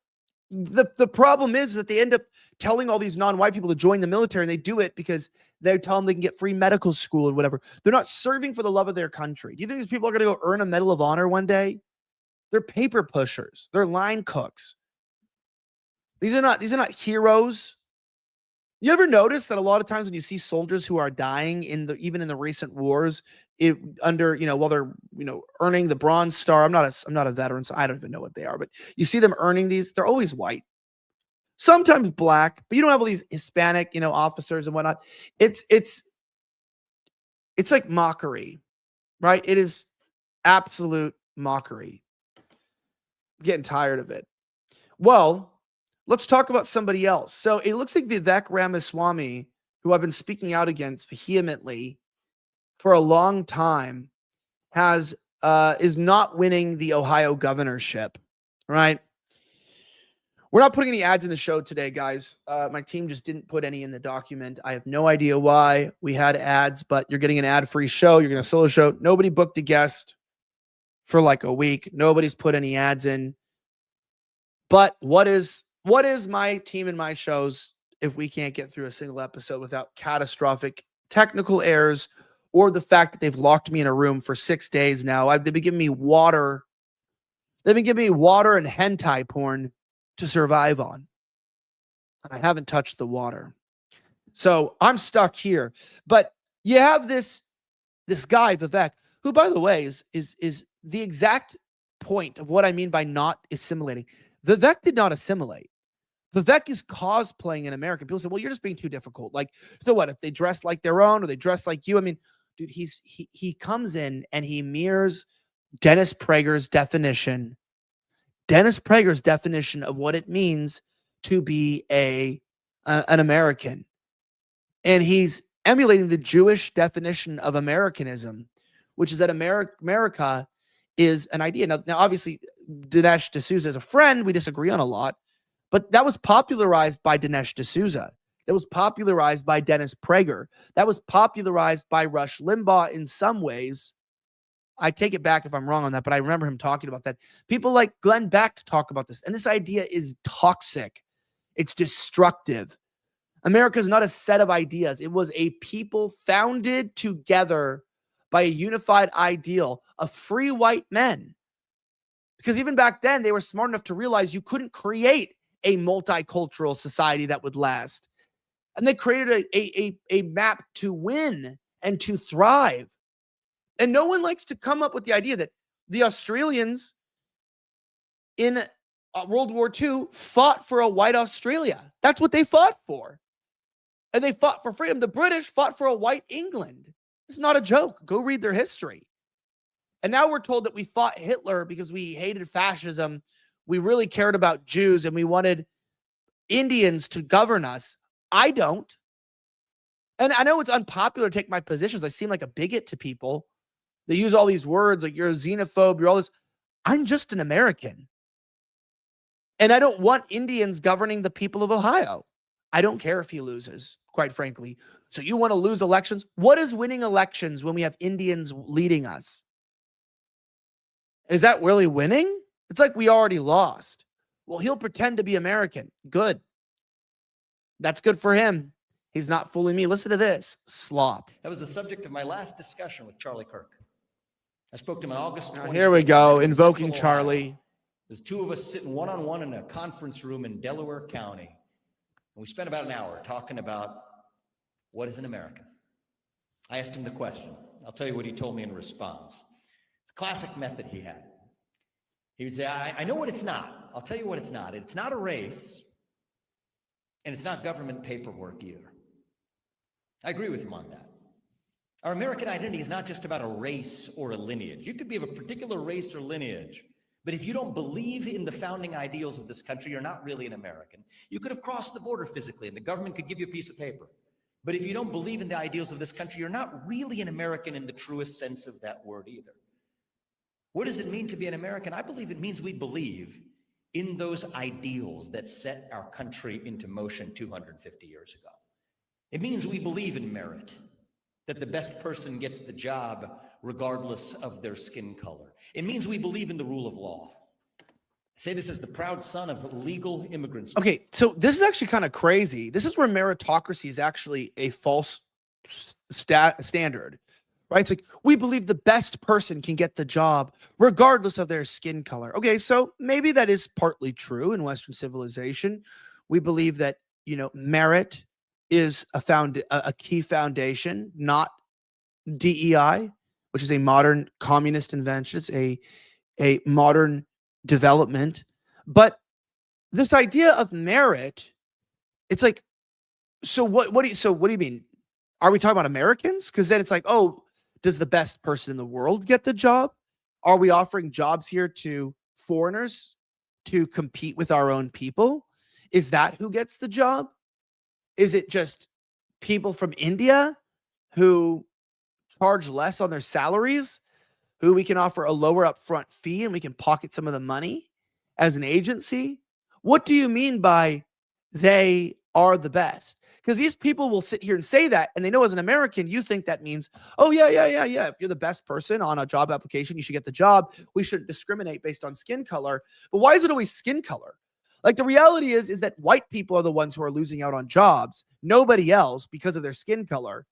S2: the problem is that they end up telling all these non-white people to join the military, and they do it because they tell them they can get free medical school and whatever. They're not serving for the love of their country. Do you think these people are going to go earn a Medal of Honor one day? They're paper pushers. They're line cooks. These are not heroes. You ever notice that a lot of times when you see soldiers who are dying even in the recent wars, while they're, earning the Bronze Star. I'm not a veteran, so I don't even know what they are, but you see them earning these, they're always white. Sometimes black, but you don't have all these Hispanic, officers and whatnot. It's like mockery, right? It is absolute mockery. I'm getting tired of it. Well, let's talk about somebody else. So it looks like Vivek Ramaswamy, who I've been speaking out against vehemently for a long time, is not winning the Ohio governorship, right? We're not putting any ads in the show today, guys. My team just didn't put any in the document. I have no idea why we had ads, but you're getting an ad-free show. You're getting a solo show. Nobody booked a guest for like a week. Nobody's put any ads in. But what is my team and my shows if we can't get through a single episode without catastrophic technical errors or the fact that they've locked me in a room for 6 days now? They've been giving me water. They've been giving me water and hentai porn to survive on. I haven't touched the water. So I'm stuck here. But you have this guy, Vivek, who, by the way, is the exact point of what I mean by not assimilating. Vivek did not assimilate. Vivek is cosplaying an American. People say, well, you're just being too difficult. Like, so what if they dress like their own or they dress like you? I mean, dude, he comes in and he mirrors Dennis Prager's definition. Dennis Prager's definition of what it means to be an American. And he's emulating the Jewish definition of Americanism, which is that America is an idea. Now, obviously, Dinesh D'Souza is a friend. We disagree on a lot. But that was popularized by Dinesh D'Souza. That was popularized by Dennis Prager. That was popularized by Rush Limbaugh in some ways. I take it back if I'm wrong on that, but I remember him talking about that. People like Glenn Beck talk about this. And this idea is toxic. It's destructive. America is not a set of ideas. It was a people founded together by a unified ideal of free white men. Because even back then, they were smart enough to realize you couldn't create a multicultural society that would last. And they created a map to win and to thrive. And no one likes to come up with the idea that the Australians in World War II fought for a white Australia. That's what they fought for. And they fought for freedom. The British fought for a white England. It's not a joke. Go read their history. And now we're told that we fought Hitler because we hated fascism. We really cared about Jews and we wanted Indians to govern us. I don't. And I know it's unpopular to take my positions. I seem like a bigot to people. They use all these words like you're a xenophobe, you're all this. I'm just an American. And I don't want Indians governing the people of Ohio. I don't care if he loses, quite frankly. So you want to lose elections? What is winning elections when we have Indians leading us? Is that really winning? It's like we already lost. Well, he'll pretend to be American. Good. That's good for him. He's not fooling me. Listen to this. Slop.
S14: That was the subject of my last discussion with Charlie Kirk. I spoke to him on August 25th.
S2: Here we go. Invoking Charlie.
S14: There's two of us sitting one-on-one in a conference room in Delaware County. And we spent about an hour talking about what is an American. I asked him the question. I'll tell you what he told me in response. It's a classic method he had. He would say, I know what it's not. I'll tell you what it's not. It's not a race, and it's not government paperwork either. I agree with him on that. Our American identity is not just about a race or a lineage. You could be of a particular race or lineage, but if you don't believe in the founding ideals of this country, you're not really an American. You could have crossed the border physically, and the government could give you a piece of paper. But if you don't believe in the ideals of this country, you're not really an American in the truest sense of that word either. What does it mean to be an American? I believe it means we believe in those ideals that set our country into motion 250 years ago. It means we believe in merit, that the best person gets the job regardless of their skin color. It means we believe in the rule of law. I say this as the proud son of legal immigrants.
S2: Okay, so this is actually kind of crazy. This is where meritocracy is actually a false standard, right? It's like, we believe the best person can get the job regardless of their skin color. Okay, so maybe that is partly true in Western civilization. We believe that, merit is a key foundation, not DEI, which is a modern communist invention. It's a modern development. But this idea of merit, it's like, so what do you mean? Are we talking about Americans? Because then it's like, oh, does the best person in the world get the job? Are we offering jobs here to foreigners to compete with our own people? Is that who gets the job? Is it just people from India who charge less on their salaries, who we can offer a lower upfront fee and we can pocket some of the money as an agency? What do you mean by they are the best? Because these people will sit here and say that, and they know as an American, you think that means, oh, yeah. If you're the best person on a job application, you should get the job. We shouldn't discriminate based on skin color. But why is it always skin color? Like, the reality is that white people are the ones who are losing out on jobs, nobody else, because of their skin color.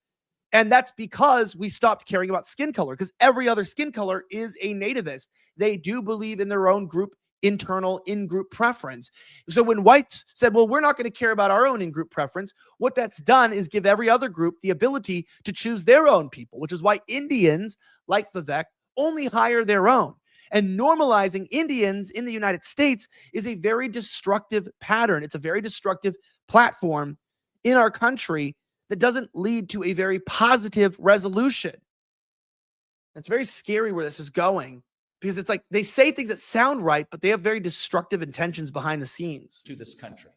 S2: And that's because we stopped caring about skin color, because every other skin color is a nativist. They do believe in their own group, internal in-group preference. So when whites said, well, we're not going to care about our own in-group preference, what that's done is give every other group the ability to choose their own people, which is why Indians, like Vivek, only hire their own. And normalizing Indians in the United States is a very destructive pattern. It's a very destructive platform in our country that doesn't lead to a very positive resolution. It's very scary where this is going, because it's like they say things that sound right, but they have very destructive intentions behind the scenes.
S14: To this country.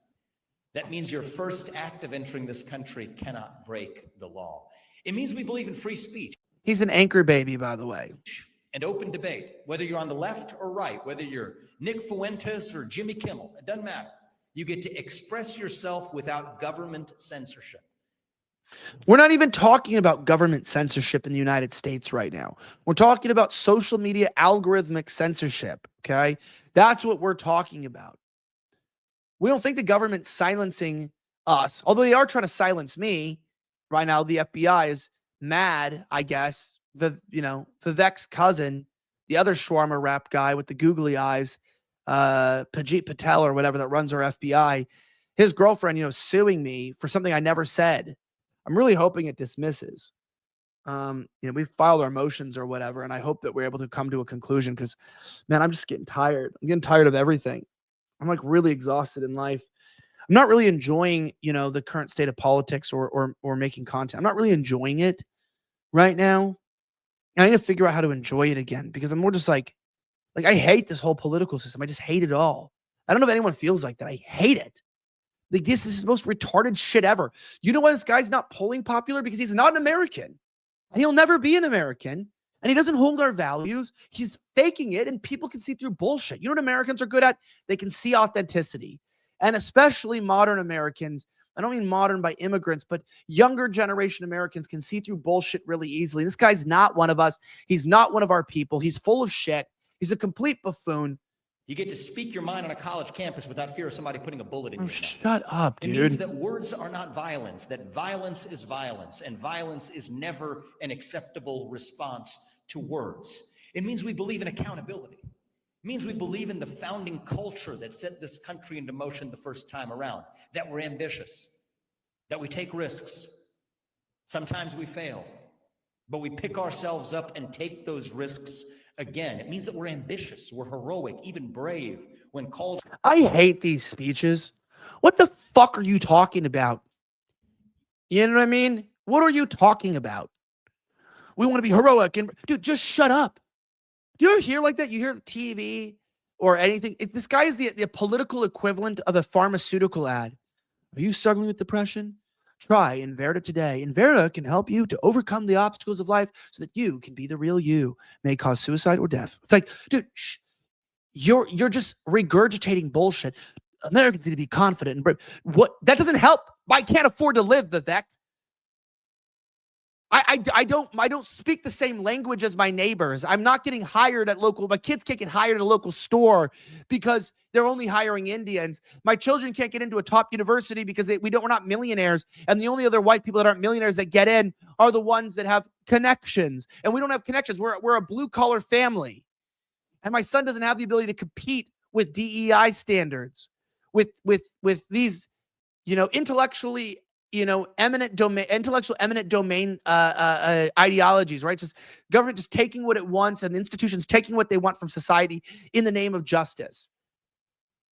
S14: That means your first act of entering this country cannot break the law. It means we believe in free speech.
S2: He's an anchor baby, by the way.
S14: And open debate, whether you're on the left or right, whether you're Nick Fuentes or Jimmy Kimmel, it doesn't matter. You get to express yourself without government censorship.
S2: We're not even talking about government censorship in the United States right now. We're talking about social media algorithmic censorship, okay? That's what we're talking about. We don't think the government's silencing us, although they are trying to silence me. Right now, the FBI is mad, I guess. Vivek's cousin, the other shawarma rap guy with the googly eyes, Pajit Patel or whatever, that runs our FBI, his girlfriend, suing me for something I never said. I'm really hoping it dismisses. We've filed our motions or whatever, and I hope that we're able to come to a conclusion, because, man, I'm just getting tired. I'm getting tired of everything. I'm like really exhausted in life. I'm not really enjoying, the current state of politics or making content. I'm not really enjoying it right now. And I need to figure out how to enjoy it again, because I'm more just like I hate this whole political system. I just hate it all. I don't know if anyone feels like that. I hate it. Like, this is the most retarded shit ever. You know why this guy's not polling popular? Because he's not an American. And he'll never be an American. And he doesn't hold our values. He's faking it, and people can see through bullshit. You know what Americans are good at? They can see authenticity. And especially modern Americans. I don't mean modern by immigrants, but younger generation Americans can see through bullshit really easily. This guy's not one of us. He's not one of our people. He's full of shit. He's a complete buffoon.
S14: You get to speak your mind on a college campus without fear of somebody putting a bullet in your mouth.
S2: Shut up, dude.
S14: It means that words are not violence, that violence is violence, and violence is never an acceptable response to words. It means we believe in accountability. It means we believe in the founding culture that set this country into motion the first time around, that we're ambitious, that we take risks. Sometimes we fail, but we pick ourselves up and take those risks again. It means that we're ambitious, we're heroic, even brave when called.
S2: I hate these speeches. What the fuck are you talking about? You know what I mean? What are you talking about? We want to be heroic. And dude, just shut up. Do you ever hear like that? You hear the TV or anything. This guy is the political equivalent of a pharmaceutical ad. Are you struggling with depression? Try Inverta today. Inverta can help you to overcome the obstacles of life so that you can be the real you. May cause suicide or death. It's like, dude, you're just regurgitating bullshit. Americans need to be confident. And what? That doesn't help. I can't afford to live, Vivek. I don't speak the same language as my neighbors. I'm not getting hired at local. My kids can't get hired at a local store because they're only hiring Indians. My children can't get into a top university because we're not millionaires. And the only other white people that aren't millionaires that get in are the ones that have connections. And we don't have connections. We're a blue collar family. And my son doesn't have the ability to compete with DEI standards, with these, intellectually, eminent domain ideologies, right? Just government just taking what it wants and the institutions taking what they want from society in the name of justice.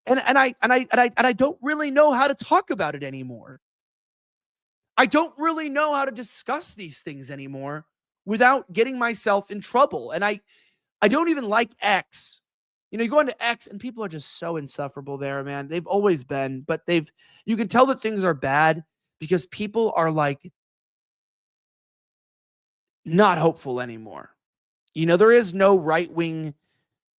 S2: And I don't really know how to talk about it anymore. I don't really know how to discuss these things anymore without getting myself in trouble. And I don't even like X. You go into X and people are just so insufferable there, man. They've always been, but you can tell that things are bad because people are like not hopeful anymore. There is no right-wing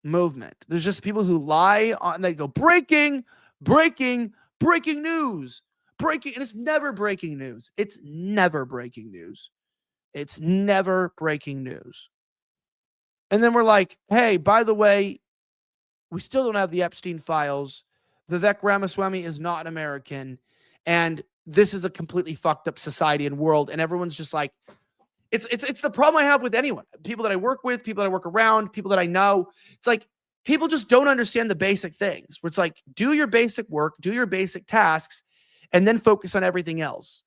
S2: movement. There's just people who lie on, they go breaking breaking news. Breaking, and it's never breaking news. It's never breaking news. It's never breaking news. And then we're like, hey, by the way, we still don't have the Epstein files. Vivek Ramaswamy is not an American. And this is a completely fucked up society and world. And everyone's just like, it's the problem I have with anyone. People that I work with, people that I work around, people that I know. It's like, people just don't understand the basic things. Where it's like, do your basic work, do your basic tasks, and then focus on everything else.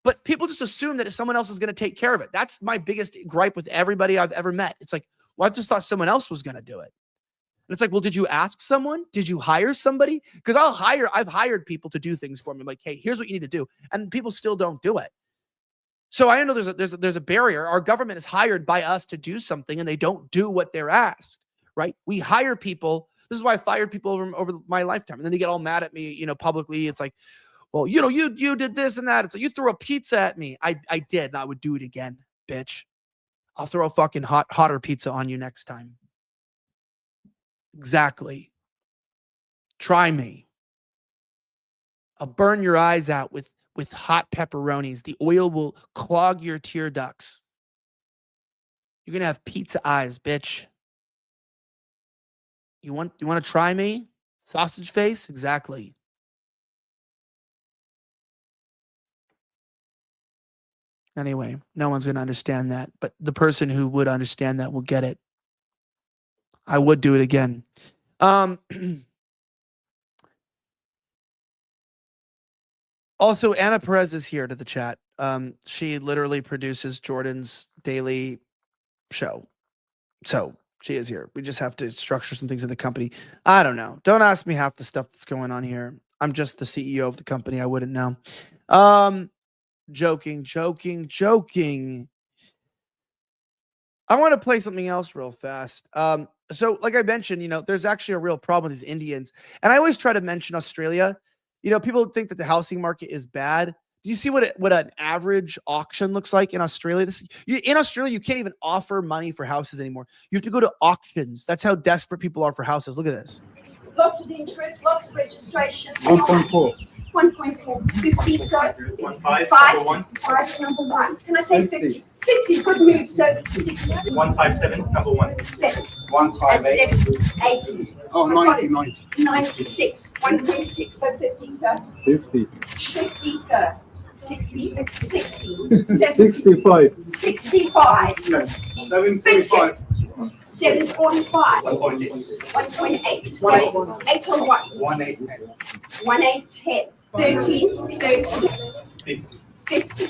S2: But people just assume that someone else is going to take care of it. That's my biggest gripe with everybody I've ever met. It's like, well, I just thought someone else was going to do it. And it's like, well, did you ask someone? Did you hire somebody? Because I've hired people to do things for me. I'm like, hey, here's what you need to do. And people still don't do it. So I know there's a barrier. Our government is hired by us to do something and they don't do what they're asked, right? We hire people. This is why I fired people over my lifetime. And then they get all mad at me, publicly. It's like, well, you did this and that. It's like, you threw a pizza at me. I did, and I would do it again, bitch. I'll throw a fucking hotter pizza on you next time. Exactly. Try me. I'll burn your eyes out with hot pepperonis. The oil will clog your tear ducts. You're going to have pizza eyes, bitch. You want to try me? Sausage face? Exactly. Anyway, no one's going to understand that, but the person who would understand that will get it. I would do it again. Also, Anna Perez is here to the chat. She literally produces Jordan's daily show. So she is here. We just have to structure some things in the company. I don't know. Don't ask me half the stuff that's going on here. I'm just the CEO of the company. I wouldn't know. Joking. I want to play something else real fast. So like I mentioned, there's actually a real problem with these Indians. And I always try to mention Australia. People think that the housing market is bad. Do you see what an average auction looks like in Australia? In Australia, you can't even offer money for houses anymore. You have to go to auctions. That's how desperate people are for houses. Look at this.
S15: Lots of interest, lots of registration.
S6: 1.4.
S15: 1.4. 50, so
S1: 1.5.
S15: Five, number one. Can I say 50? 50, good move. So 60.
S1: 157, number one.
S15: 7.
S6: 158.
S15: And 7. 80.
S6: Oh, 90.
S15: 96. 1.6. So 50, sir.
S6: 50.
S15: 50, sir. 60. 60.
S6: 65.
S15: 65.
S6: 745.
S15: 745.
S1: 1.8.
S15: 1.8. 8 on 1.
S6: 1810.
S15: 1810. 13. 36. 50.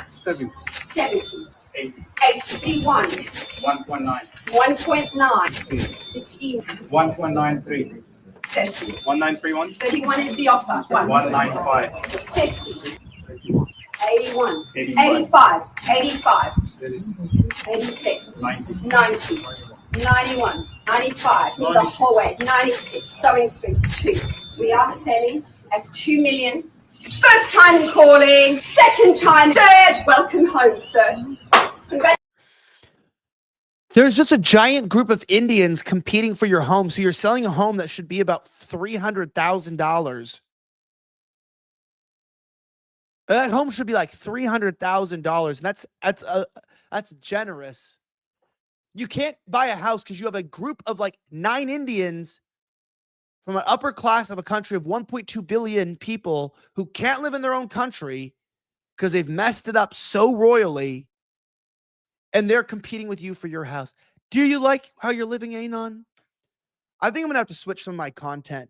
S6: 70.
S15: 70.
S6: 80.
S15: 81.
S6: 1.9.
S15: 1.9. 16.
S6: 1.93.
S15: 30.
S1: 1931.
S15: 31 is the offer.
S1: 195.
S15: 50. 81.
S1: 85.
S15: 85. 85.
S6: 36.
S15: 86.
S1: 90.
S15: 90. 91. 95. The whole way. 96. Going Street 2. We are selling at 2 million. First time calling. Second time. Third. Welcome home, sir.
S2: There's just a giant group of Indians competing for your home. So you're selling a home that should be about $300,000. That home should be like $300,000. And that's generous. You can't buy a house because you have a group of like 9 Indians from an upper class of a country of 1.2 billion people who can't live in their own country because they've messed it up so royally. And they're competing with you for your house. Do you like how you're living, Anon? I think I'm gonna have to switch some of my content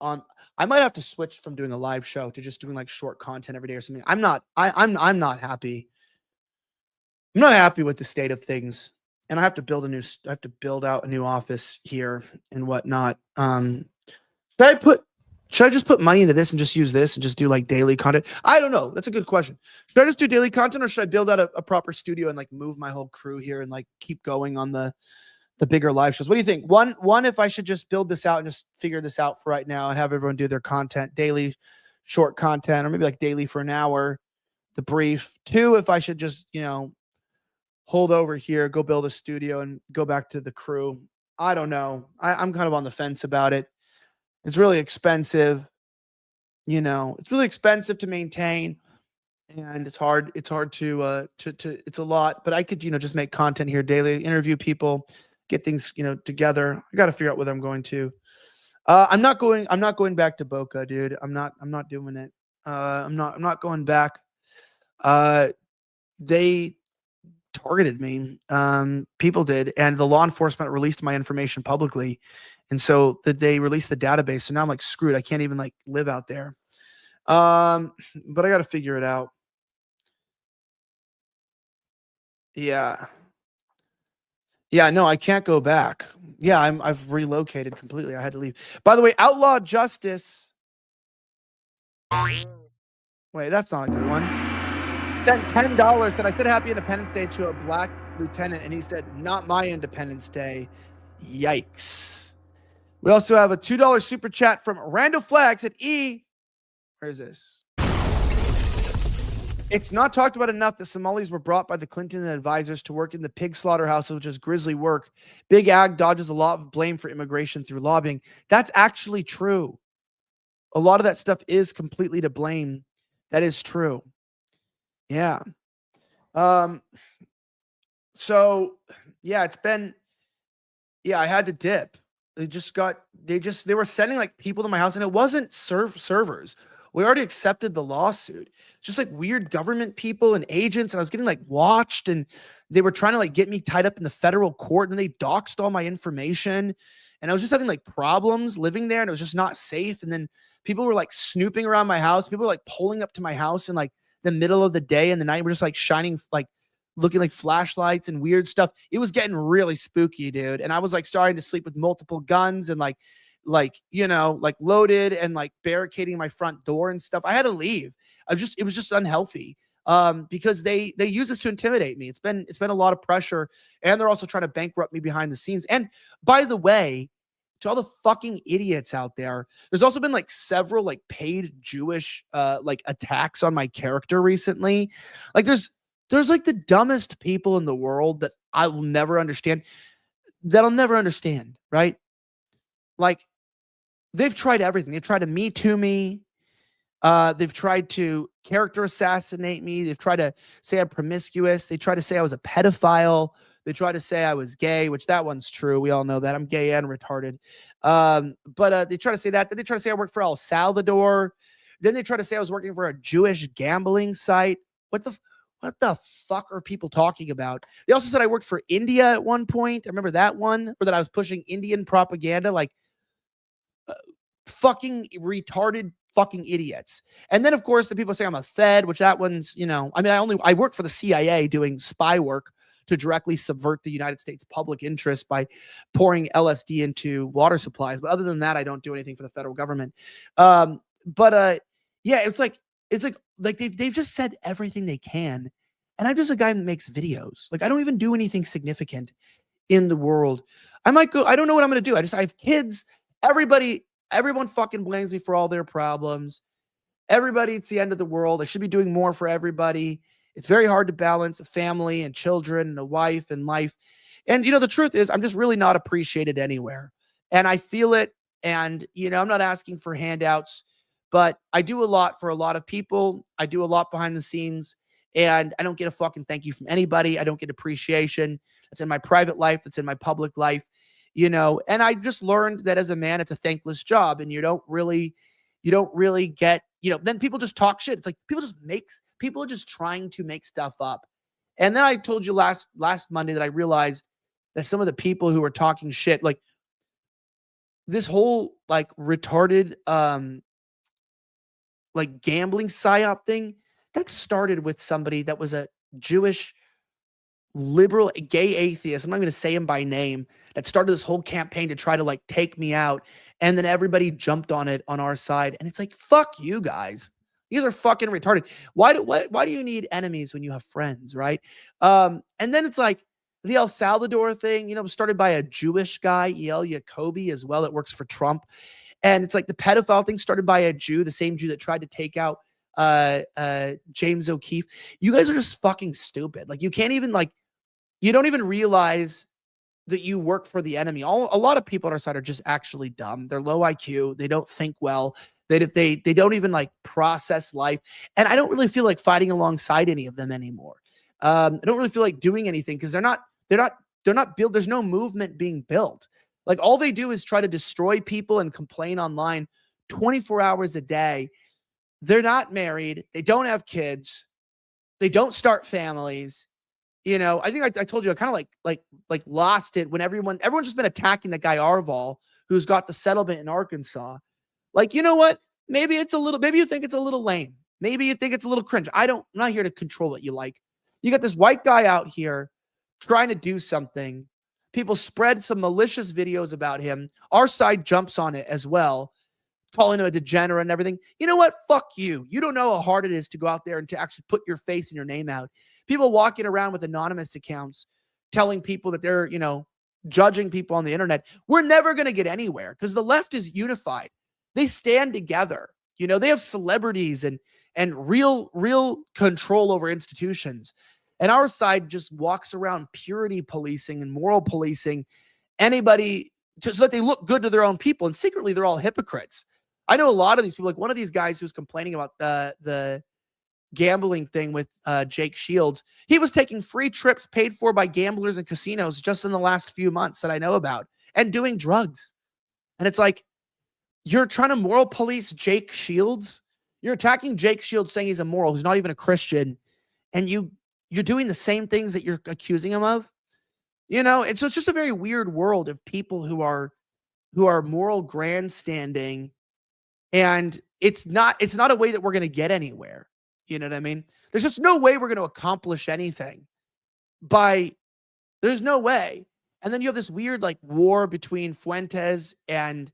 S2: on. I might have to switch from doing a live show to just doing like short content every day or something. I'm not happy. I'm not happy with the state of things, and I have to build out a new office here and whatnot. Should I just put money into this and just use this and just do like daily content? I don't know. That's a good question. Should I just do daily content or should I build out a proper studio and like move my whole crew here and like keep going on the bigger live shows? What do you think? One, if I should just build this out and just figure this out for right now and have everyone do their content, daily short content, or maybe like daily for an hour, the brief. 2, if I should just, hold over here, go build a studio and go back to the crew. I don't know. I'm kind of on the fence about it. It's really expensive. You know, it's really expensive to maintain, and it's hard to it's a lot, but I could, just make content here daily, interview people, get things, together. I got to figure out whether I'm going to. I'm not going back to Boca, dude. I'm not doing it. I'm not going back. They targeted me. People did, and the law enforcement released my information publicly. And so they released the database. So now I'm like screwed. I can't even like live out there. But I got to figure it out. Yeah. Yeah, no, I can't go back. Yeah, I've relocated completely. I had to leave. By the way, Outlaw Justice. Wait, that's not a good one. Sent $10 that I said Happy Independence Day to a black lieutenant, and he said, "Not my Independence Day." Yikes. We also have a $2 super chat from Randall Flags at E. Where is this? It's not talked about enough that Somalis were brought by the Clinton advisors to work in the pig slaughterhouse, which is grisly work. Big Ag dodges a lot of blame for immigration through lobbying. That's actually true. A lot of that stuff is completely to blame. That is true. Yeah. So yeah, I had to dip. They were sending like people to my house, and it wasn't servers. We already accepted the lawsuit. Just like weird government people and agents, and I was getting like watched, and they were trying to like get me tied up in the federal court, and they doxed all my information, and I was just having like problems living there, and it was just not safe. And then people were like snooping around my house. People were like pulling up to my house in like the middle of the day and the night. We're just like shining, like looking like flashlights and weird stuff. It was getting really spooky, dude. And I was like starting to sleep with multiple guns and like loaded and like barricading my front door and stuff. I had to leave. It was just unhealthy. Because they use this to intimidate me. It's been a lot of pressure, and they're also trying to bankrupt me behind the scenes. And by the way, to all the fucking idiots out there, there's also been like several like paid Jewish like attacks on my character recently. Like there's like the dumbest people in the world that I will never understand. That I'll never understand, right? Like they've tried everything. They've tried to Me Too me. They've tried to character assassinate me. They've tried to say I'm promiscuous. They tried to say I was a pedophile. They tried to say I was gay, which that one's true. We all know that. I'm gay and retarded. But they try to say that. Then they try to say I work for El Salvador. Then they try to say I was working for a Jewish gambling site. What the fuck are people talking about? They also said I worked for India at one point. I remember that one, or that I was pushing Indian propaganda. Like fucking retarded fucking idiots. And then of course the people say I'm a Fed, which that one's, I work for the CIA doing spy work to directly subvert the United States public interest by pouring LSD into water supplies. But other than that, I don't do anything for the federal government. Yeah, it's like they've just said everything they can. And I'm just a guy that makes videos. Like I don't even do anything significant in the world. I might go, I don't know what I'm going to do. I have kids. Everyone fucking blames me for all their problems. Everybody, it's the end of the world. I should be doing more for everybody. It's very hard to balance a family and children and a wife and life. And, the truth is I'm just really not appreciated anywhere. And I feel it. And, I'm not asking for handouts, but I do a lot for a lot of people. I do a lot behind the scenes, and I don't get a fucking thank you from anybody. I don't get appreciation. That's in my private life. That's in my public life, and I just learned that as a man, it's a thankless job, and you don't really get, then people just talk shit. It's like people are just trying to make stuff up. And then I told you last Monday that I realized that some of the people who were talking shit, like this whole like retarded like gambling psyop thing, that started with somebody that was a Jewish liberal gay atheist. I'm not going to say him by name, that started this whole campaign to try to like take me out. And then everybody jumped on it on our side. And it's like, fuck you guys. You guys are fucking retarded. Why do you need enemies when you have friends, right? And then it's like the El Salvador thing, was started by a Jewish guy, El Jacoby, as well, that works for Trump. And it's like the pedophile thing started by a Jew, the same Jew that tried to take out James O'Keefe. You guys are just fucking stupid. Like you can't even you don't even realize that you work for the enemy. A lot of people on our side are just actually dumb. They're low IQ. They don't think well. They don't even like process life. And I don't really feel like fighting alongside any of them anymore. I don't really feel like doing anything because they're not built. There's no movement being built. Like all they do is try to destroy people and complain online 24 hours a day. They're not married. They don't have kids. They don't start families. You know, I think I told you I kind of like lost it when everyone's just been attacking the guy Arval who's got the settlement in Arkansas. Like, you know what? Maybe you think it's a little lame. Maybe you think it's a little cringe. I'm not here to control what you like. You got this white guy out here trying to do something. People spread some malicious videos about him. Our side jumps on it as well, calling him a degenerate and everything. You know what? Fuck you. You don't know how hard it is to go out there and to actually put your face and your name out. People walking around with anonymous accounts telling people that they're, you know, judging people on the internet. We're never going to get anywhere because the left is unified. They stand together. You know, they have celebrities and real control over institutions. And our side just walks around purity policing and moral policing anybody just so that they look good to their own people. And secretly, they're all hypocrites. I know a lot of these people, like one of these guys who's complaining about the gambling thing with Jake Shields. He was taking free trips paid for by gamblers and casinos just in the last few months that I know about and doing drugs. And it's like, you're trying to moral police Jake Shields. You're attacking Jake Shields saying he's immoral, who's not even a Christian. And you're doing the same things that you're accusing him of. You know, and so it's just a very weird world of people who are moral grandstanding. And it's not a way that we're going to get anywhere. You know what I mean? There's just no way we're going to accomplish anything there's no way. And then you have this weird like war between Fuentes and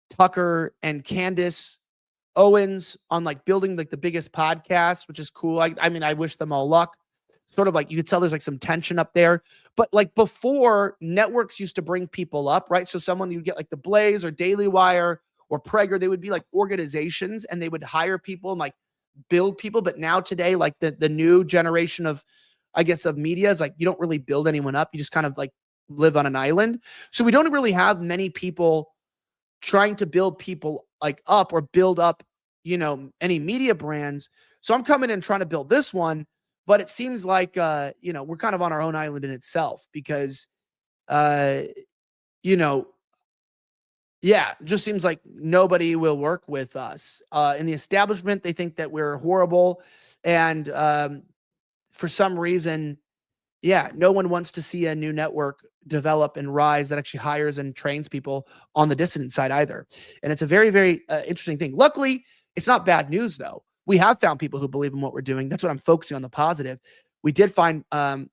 S2: Tucker and Candace Owens on like building like the biggest podcast, which is cool. I mean, I wish them all luck. Sort of like you could tell there's like some tension up there. But like before, networks used to bring people up, right? So someone you get like the Blaze or Daily Wire or Prager, they would be like organizations and they would hire people and like build people. But now today, like the new generation of, I guess, of media is like, you don't really build anyone up. You just kind of like live on an island. So we don't really have many people trying to build people like up or build up, you know, any media brands. So I'm coming in trying to build this one, but it seems like, you know, we're kind of on our own island in itself because, you know, yeah, it just seems like nobody will work with us. In the establishment, they think that we're horrible. And for some reason, yeah, no one wants to see a new network develop and rise that actually hires and trains people on the dissident side either. And it's a very, very interesting thing. Luckily, it's not bad news, though. We have found people who believe in what we're doing. That's what I'm focusing on, the positive. We did find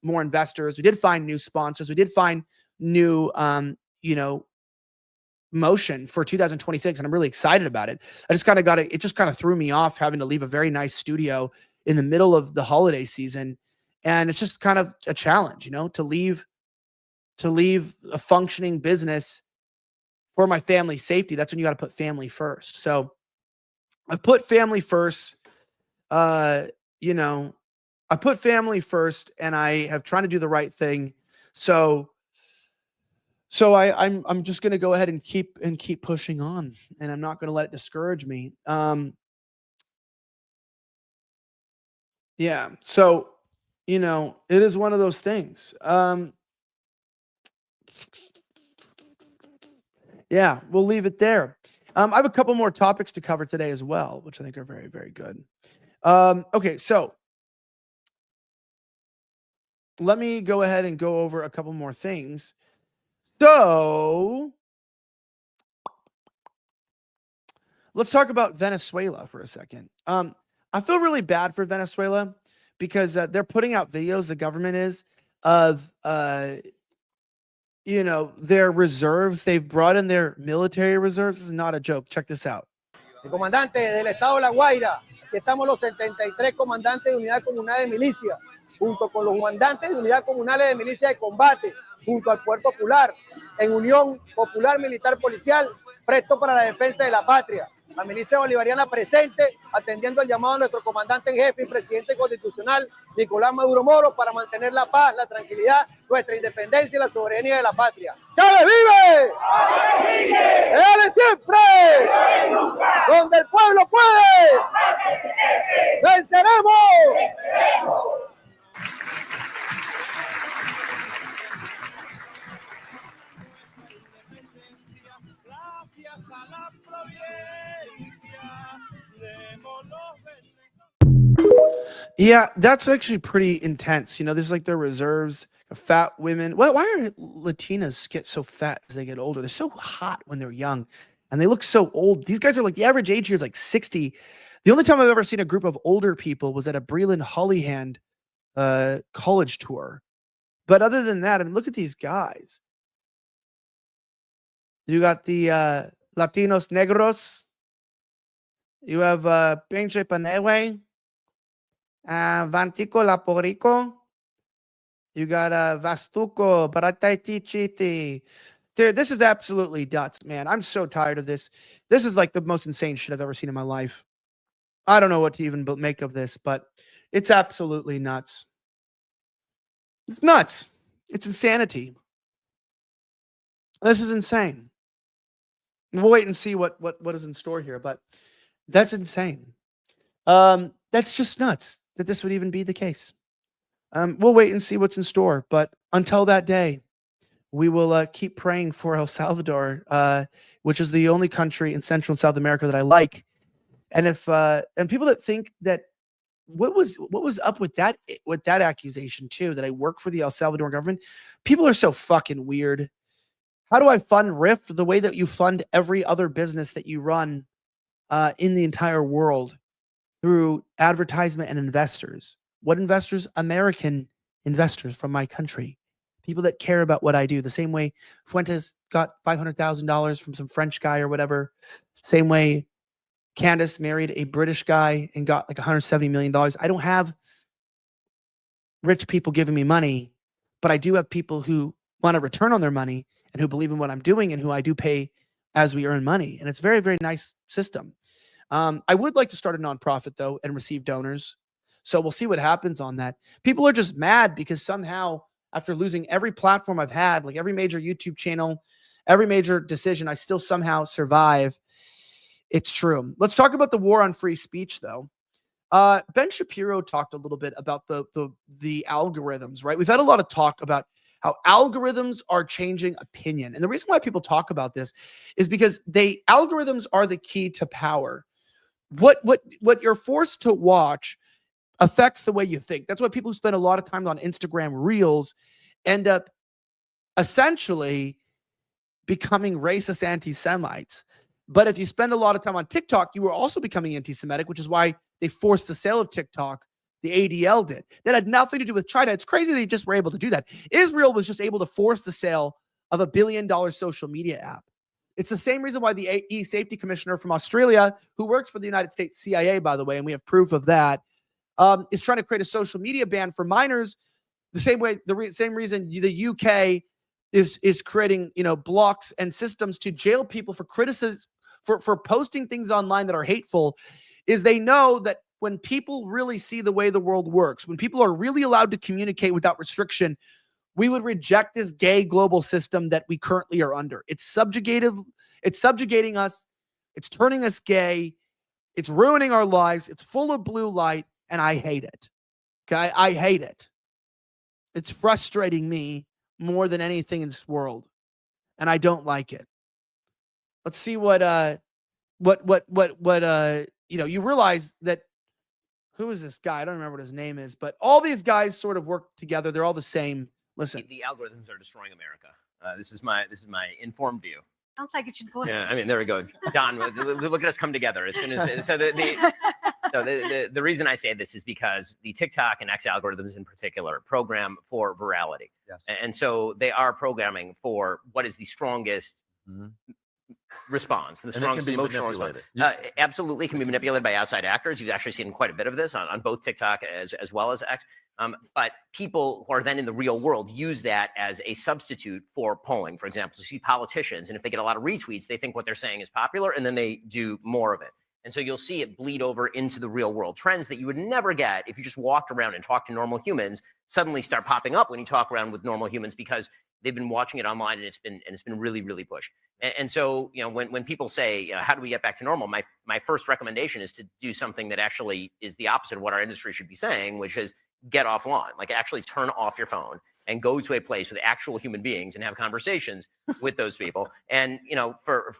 S2: more investors. We did find new sponsors. We did find new, you know, motion for 2026. And I'm really excited about it. I just kind of it just kind of threw me off having to leave a very nice studio in the middle of the holiday season. And it's just kind of a challenge, you know, to leave a functioning business for my family's safety. That's when you got to put family first. So I've put family first. You know, I put family first and I have tried to do the right thing. So I'm just going to go ahead and keep pushing on, and I'm not going to let it discourage me. Yeah. So, you know, it is one of those things. Yeah, we'll leave it there. I have a couple more topics to cover today as well, which I think are very, very good. Okay, so let me go ahead and go over a couple more things. So let's talk about Venezuela for a second. I feel really bad for Venezuela because they're putting out videos, the government is, of you know, their reserves. They've brought in their military reserves. This is not a joke. Check this out.
S16: El comandante del estado de La Guaira, que estamos los 73 comandantes de unidad comunal de milicia, junto con los comandantes de unidad comunales de milicia de combate, junto al Poder Popular, en unión popular, militar, policial, presto para la defensa de la patria. La milicia bolivariana presente, atendiendo el llamado de nuestro comandante en jefe y presidente constitucional, Nicolás Maduro Moro, para mantener la paz, la tranquilidad, nuestra independencia y la soberanía de la patria. ¡Chávez vive! ¡Chávez siempre! ¡Donde el pueblo puede! ¡Venceremos!
S2: Yeah, that's actually pretty intense. You know, there's like their reserves of fat women. Why are Latinas get so fat as they get older? They're so hot when they're young and they look so old. These guys are like, the average age here is like 60. The only time I've ever seen a group of older people was at a Breland Hollyhand college tour. But other than that, I mean, look at these guys. You got the Latinos Negros. You have Pinche Panewe. Vantico Laporico. You got Vastuco, Barataitichiti. Dude, this is absolutely nuts, man. I'm so tired of this. This is like the most insane shit I've ever seen in my life. I don't know what to even make of this, but it's absolutely nuts. It's nuts. It's insanity. This is insane. We'll wait and see what is in store here, but that's insane. That's just nuts that this would even be the case. We'll wait and see what's in store, but until that day, we will keep praying for El Salvador, which is the only country in Central and South America that I like. And if and people that think that what was up with that accusation too, that I work for the El Salvador government, people are so fucking weird. How do I fund Rift the way that you fund every other business that you run in the entire world? Through advertisement and investors. What investors? American investors from my country. People that care about what I do. The same way Fuentes got $500,000 from some French guy or whatever. Same way Candace married a British guy and got like $170 million. I don't have rich people giving me money, but I do have people who want a return on their money and who believe in what I'm doing and who I do pay as we earn money. And it's a very, very nice system. I would like to start a nonprofit though and receive donors. So we'll see what happens on that. People are just mad because somehow after losing every platform I've had, like every major YouTube channel, every major decision, I still somehow survive. It's true. Let's talk about the war on free speech though. Ben Shapiro talked a little bit about the algorithms, right? We've had a lot of talk about how algorithms are changing opinion. And the reason why people talk about this is because algorithms are the key to power. What you're forced to watch affects the way you think. That's why people who spend a lot of time on Instagram Reels end up essentially becoming racist anti-Semites. But if you spend a lot of time on TikTok, you are also becoming anti-Semitic, which is why they forced the sale of TikTok. The ADL did. That had nothing to do with China. It's crazy they just were able to do that. Israel was just able to force the sale of $1 billion social media app. It's the same reason why the e-safety commissioner from Australia, who works for the United States CIA, by the way, and we have proof of that, is trying to create a social media ban for minors. The same way, same reason the UK is creating, blocks and systems to jail people for criticism, for posting things online that are hateful, is they know that when people really see the way the world works, when people are really allowed to communicate without restriction, we would reject this gay global system that we currently are under. It's subjugative. It's subjugating us. It's turning us gay. It's ruining our lives. It's full of blue light, and I hate it. Okay, I hate it. It's frustrating me more than anything in this world, and I don't like it. Let's see what you realize that. Who is this guy? I don't remember what his name is, but all these guys sort of work together. They're all the same. Listen,
S17: the algorithms are destroying America. This is my informed view.
S18: Sounds like it should go.
S17: Yeah, I mean, there we go. John, look at us come together. As soon as the reason I say this is because the TikTok and X algorithms in particular program for virality.
S19: Yes.
S17: And so they are programming for what is the strongest response, the strongest emotional response. Absolutely can be manipulated by outside actors. You've actually seen quite a bit of this on both TikTok as well as X. But people who are then in the real world use that as a substitute for polling. For example, you see politicians, and if they get a lot of retweets, they think what they're saying is popular, and then they do more of it. And so you'll see it bleed over into the real world. Trends that you would never get if you just walked around and talked to normal humans suddenly start popping up when you talk around with normal humans because they've been watching it online and it's been really, really pushed. And so, you know, when people say, how do we get back to normal? My first recommendation is to do something that actually is the opposite of what our industry should be saying, which is get offline, like actually turn off your phone and go to a place with actual human beings and have conversations with those people. And, you know,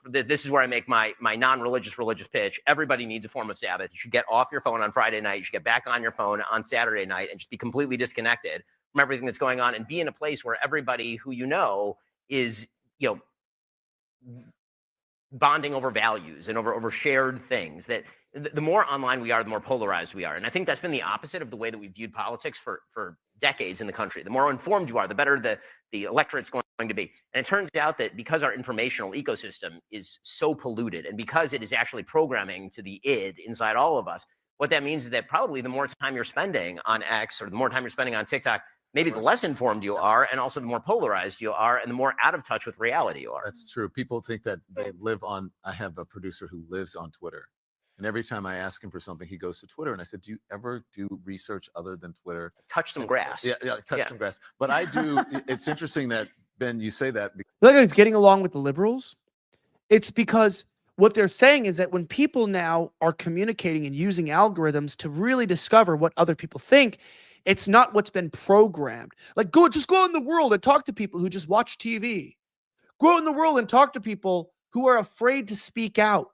S17: this is where I make my non-religious religious pitch. Everybody needs a form of Sabbath. You should get off your phone on Friday night. You should get back on your phone on Saturday night and just be completely disconnected from everything that's going on and be in a place where everybody who you know is, you know, bonding over values and over shared things. That the more online we are, the more polarized we are. And I think that's been the opposite of the way that we've viewed politics for decades in the country. The more informed you are, the better the electorate's going to be. And it turns out that because our informational ecosystem is so polluted and because it is actually programming to the id inside all of us, what that means is that probably the more time you're spending on X or the more time you're spending on TikTok, maybe the less informed you are, and also the more polarized you are, and the more out of touch with reality you are.
S18: That's true. People think that they live on, I have a producer who lives on Twitter. And every time I ask him for something, he goes to Twitter. And I said, do you ever do research other than Twitter?
S17: Touch some grass.
S18: Yeah, touch some grass. But I do. It's interesting that, Ben, you say that.
S2: Look, it's getting along with the liberals. It's because what they're saying is that when people now are communicating and using algorithms to really discover what other people think, it's not what's been programmed. Like, just go out in the world and talk to people who just watch TV. Go out in the world and talk to people who are afraid to speak out.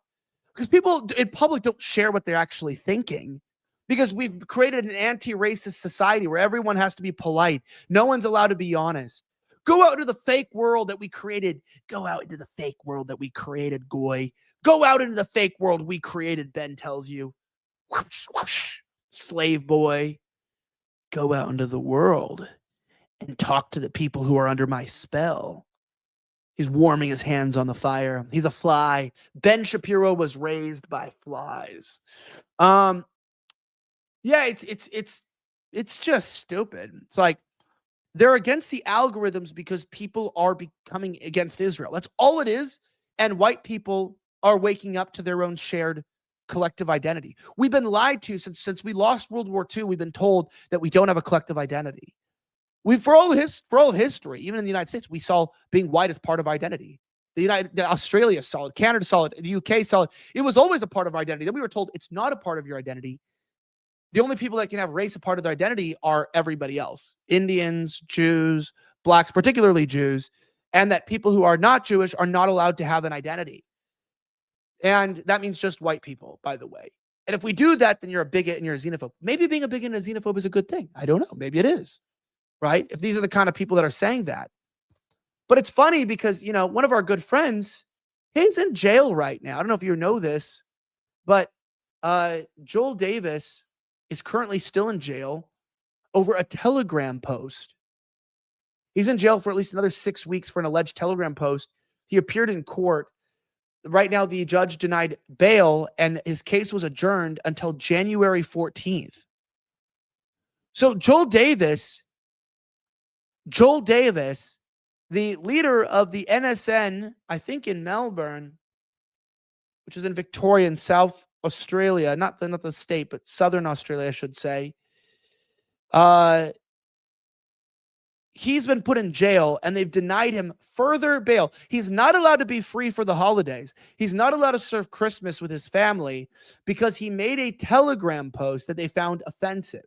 S2: Because people in public don't share what they're actually thinking. Because we've created an anti-racist society where everyone has to be polite. No one's allowed to be honest. Go out into the fake world that we created. Go out into the fake world that we created, Goy. Go out into the fake world we created, Ben tells you. Whoosh, whoosh. Slave boy. Go out into the world and talk to the people who are under my spell. He's warming his hands on the fire. He's a fly. Ben Shapiro was raised by flies. Yeah, it's just stupid. It's like they're against the algorithms because people are becoming against Israel. That's all it is. And white people are waking up to their own shared collective identity. We've been lied to since we lost World War II. We've been told that we don't have a collective identity. For all history, even in the United States, we saw being white as part of identity. Australia saw it, Canada saw it, the UK saw it. It was always a part of our identity. Then we were told it's not a part of your identity. The only people that can have race a part of their identity are everybody else. Indians, Jews, blacks, particularly Jews, and that people who are not Jewish are not allowed to have an identity. And that means just white people, by the way. And if we do that, then you're a bigot and you're a xenophobe. Maybe being a bigot and a xenophobe is a good thing. I don't know. Maybe it is. Right? If these are the kind of people that are saying that. But it's funny because, you know, one of our good friends, he's in jail right now. I don't know if you know this, but Joel Davis is currently still in jail over a Telegram post. He's in jail for at least another 6 weeks for an alleged Telegram post. He appeared in court. Right now, the judge denied bail, and his case was adjourned until January 14th. So Joel Davis, the leader of the NSN, I think in Melbourne, which is in Victoria in South Australia, not the state, but Southern Australia, I should say. He's been put in jail and they've denied him further bail. He's not allowed to be free for the holidays. He's not allowed to serve Christmas with his family because he made a Telegram post that they found offensive.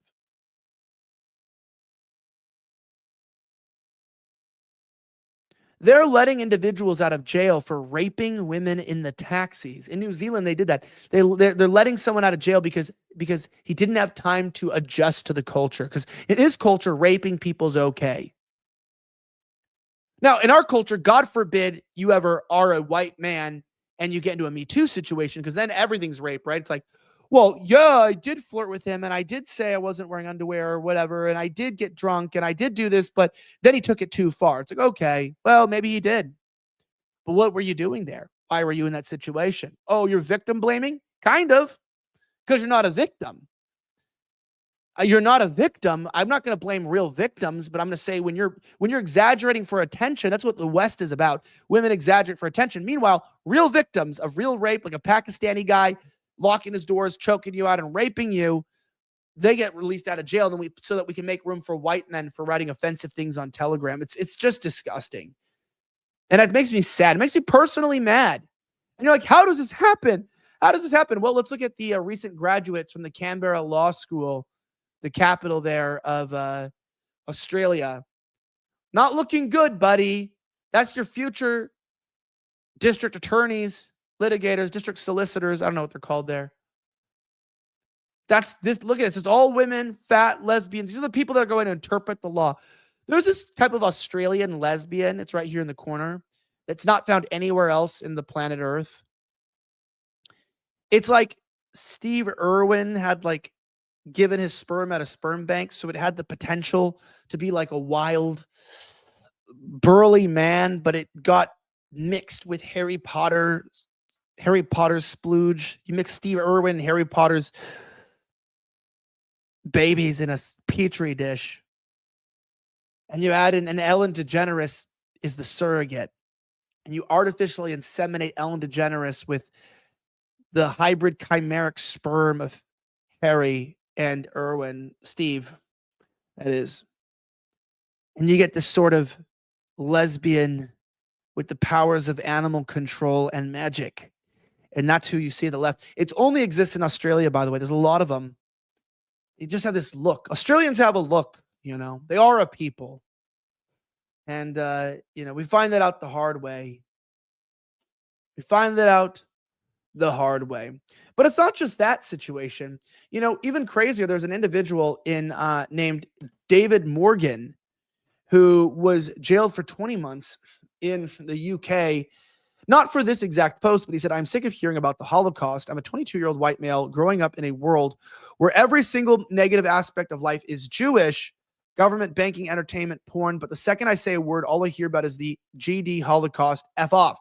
S2: They're letting individuals out of jail for raping women in the taxis. In New Zealand, they did that. They're letting someone out of jail because he didn't have time to adjust to the culture. Because in his culture, raping people's okay. Now, in our culture, God forbid you ever are a white man and you get into a Me Too situation, because then everything's rape, right? It's like, well, yeah, I did flirt with him and I did say I wasn't wearing underwear or whatever, and I did get drunk and I did do this, but then he took it too far. It's like, okay, well, maybe he did. But what were you doing there? Why were you in that situation? Oh, you're victim blaming? Kind of, because you're not a victim. You're not a victim. I'm not going to blame real victims, but I'm going to say when you're exaggerating for attention, that's what the West is about. Women exaggerate for attention. Meanwhile, real victims of real rape, like a Pakistani guy locking his doors, choking you out, and raping you, they get released out of jail. Then so that we can make room for white men for writing offensive things on Telegram. It's just disgusting, and it makes me sad. It makes me personally mad. And you're like, how does this happen? How does this happen? Well, let's look at the recent graduates from the Canberra Law School, the capital there of Australia. Not looking good, buddy. That's your future district attorneys, litigators, district solicitors. I don't know what they're called there. That's this. Look at this. It's all women, fat, lesbians. These are the people that are going to interpret the law. There's this type of Australian lesbian. It's right here in the corner. It's not found anywhere else in the planet Earth. It's like Steve Irwin had like given his sperm at a sperm bank, so it had the potential to be like a wild, burly man, but it got mixed with Harry Potter's splooge. You mix Steve Irwin and Harry Potter's babies in a petri dish, and you add in an Ellen DeGeneres is the surrogate, and you artificially inseminate Ellen DeGeneres with the hybrid chimeric sperm of Harry and Steve, that is. And you get this sort of lesbian with the powers of animal control and magic. And that's who you see at the left. It only exists in Australia, by the way. There's a lot of them. They just have this look. Australians have a look, you know. They are a people. And, we find that out the hard way. But it's not just that situation. Even crazier, there's an individual named David Morgan who was jailed for 20 months in the UK. Not for this exact post, but he said, I'm sick of hearing about the Holocaust. I'm a 22-year-old white male growing up in a world where every single negative aspect of life is Jewish, government, banking, entertainment, porn. But the second I say a word, all I hear about is the GD Holocaust. F off.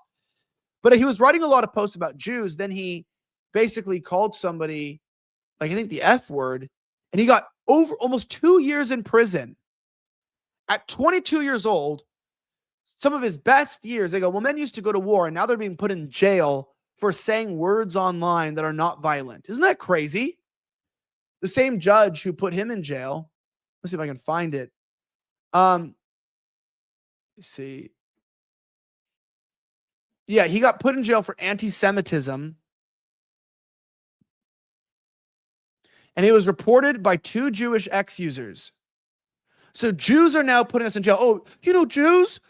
S2: But he was writing a lot of posts about Jews. Then he basically called somebody, like I think the F word, and he got over almost 2 years in prison. At 22 years old, some of his best years, they go, well, men used to go to war, and now they're being put in jail for saying words online that are not violent. Isn't that crazy? The same judge who put him in jail, let's see if I can find it. Let's see. Yeah, he got put in jail for anti-Semitism. And he was reported by 2 Jewish ex-users. So Jews are now putting us in jail. Oh, Jews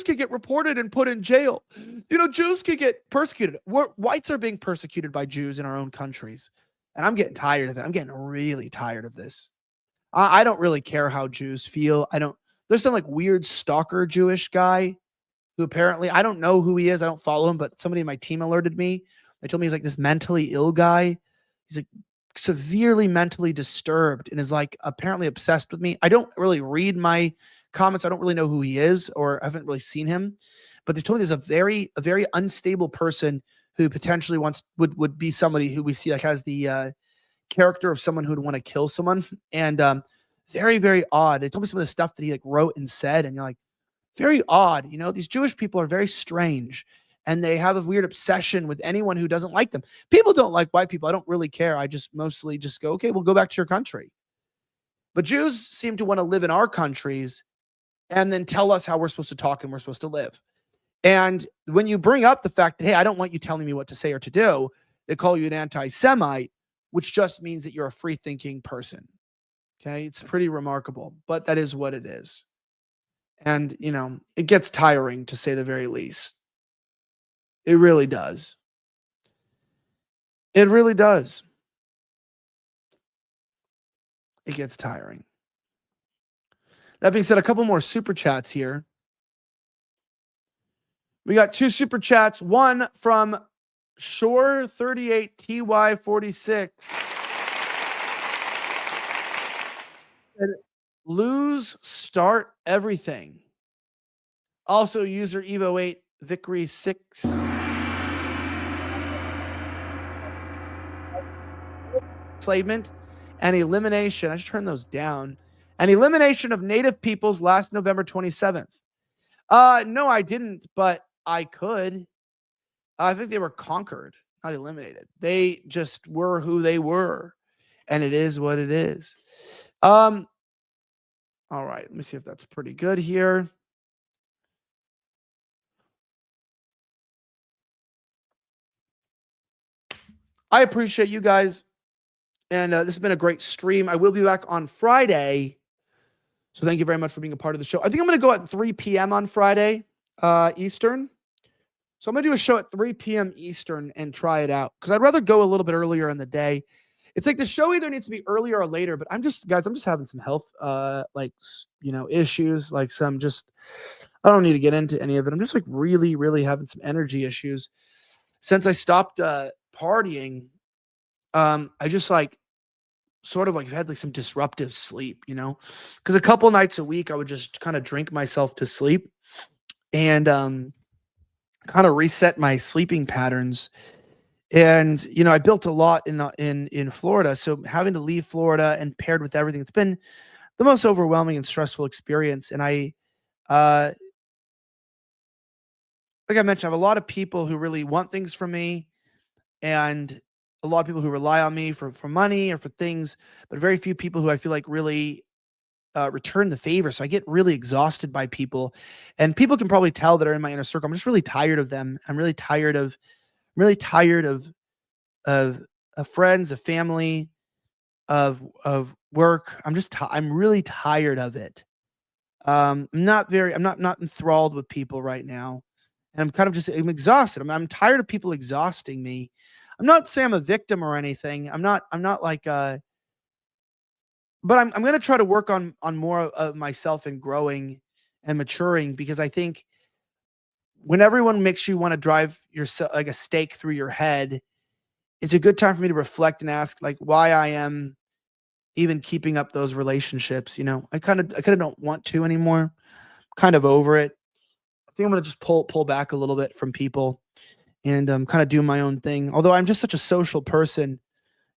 S2: could get reported and put in jail. Jews could get persecuted. Whites are being persecuted by Jews in our own countries. And I'm getting tired of it. I'm getting really tired of this. I don't really care how Jews feel. There's some like weird stalker Jewish guy who apparently, I don't know who he is. I don't follow him, but somebody in my team alerted me. They told me he's like this mentally ill guy. He's like severely mentally disturbed and is like apparently obsessed with me. I don't really read my comments. I don't really know who he is, or I haven't really seen him, but they told me there's a very unstable person who potentially would be somebody who we see like has the character of someone who'd want to kill someone. And very, very odd. They told me some of the stuff that he like wrote and said, and you're like, very odd. These Jewish people are very strange. And they have a weird obsession with anyone who doesn't like them. People don't like white people. I don't really care. I just mostly just go, okay, well, go back to your country. But Jews seem to want to live in our countries and then tell us how we're supposed to talk and we're supposed to live. And when you bring up the fact that, hey, I don't want you telling me what to say or to do, they call you an anti-Semite, which just means that you're a free-thinking person. Okay? It's pretty remarkable, but that is what it is. And, it gets tiring, to say the very least. It really does. It really does. It gets tiring. That being said, a couple more super chats here. We got 2 super chats. One from Shore38TY46. Lose, start everything. Also, user Evo8 Vickery 6. Enslavement and elimination. I should turn those down. And elimination of native peoples last November 27th. No, I didn't, but I could. I think they were conquered, not eliminated. They just were who they were, and it is what it is. All right, let me see if that's pretty good here. I appreciate you guys, and this has been a great stream. I will be back on Friday, so thank you very much for being a part of the show. I think I'm going to go at 3 p.m. on Friday, Eastern. So I'm going to do a show at 3 p.m. Eastern and try it out, because I'd rather go a little bit earlier in the day. It's like the show either needs to be earlier or later, but I'm just having some health, issues, like I don't need to get into any of it. I'm just like really, really having some energy issues. Since I stopped partying, I just sort of had some disruptive sleep, because a couple nights a week I would just kind of drink myself to sleep and kind of reset my sleeping patterns. And I built a lot in Florida, so having to leave Florida and paired with everything, it's been the most overwhelming and stressful experience. And I like I mentioned, I have a lot of people who really want things from me, and a lot of people who rely on me for money or for things, but very few people who I feel like really return the favor. So I get really exhausted by people, and people can probably tell that are in my inner circle. I'm just really tired of them. I'm really tired of friends, of family, of work. I'm really tired of it. I'm not enthralled with people right now. And I'm exhausted. I'm tired of people exhausting me. I'm not saying I'm a victim or anything. I'm not like, but I'm going to try to work on more of myself and growing and maturing, because I think when everyone makes you want to drive yourself like a stake through your head, it's a good time for me to reflect and ask why I am even keeping up those relationships. I kind of don't want to anymore. I'm kind of over it. I think I'm going to just pull back a little bit from people and kind of do my own thing. Although I'm just such a social person,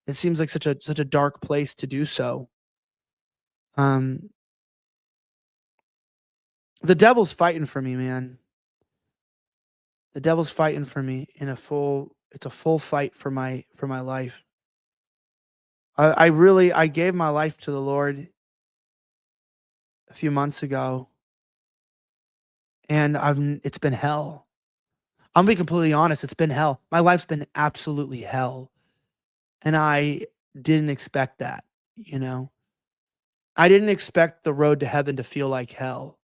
S2: it seems like such a dark place to do so. The devil's fighting for me, man. The devil's fighting for me it's a full fight for my life. I gave my life to the Lord a few months ago, and it's been hell. I'm being completely honest. It's been hell. My life's been absolutely hell. And I didn't expect that, I didn't expect the road to heaven to feel like hell.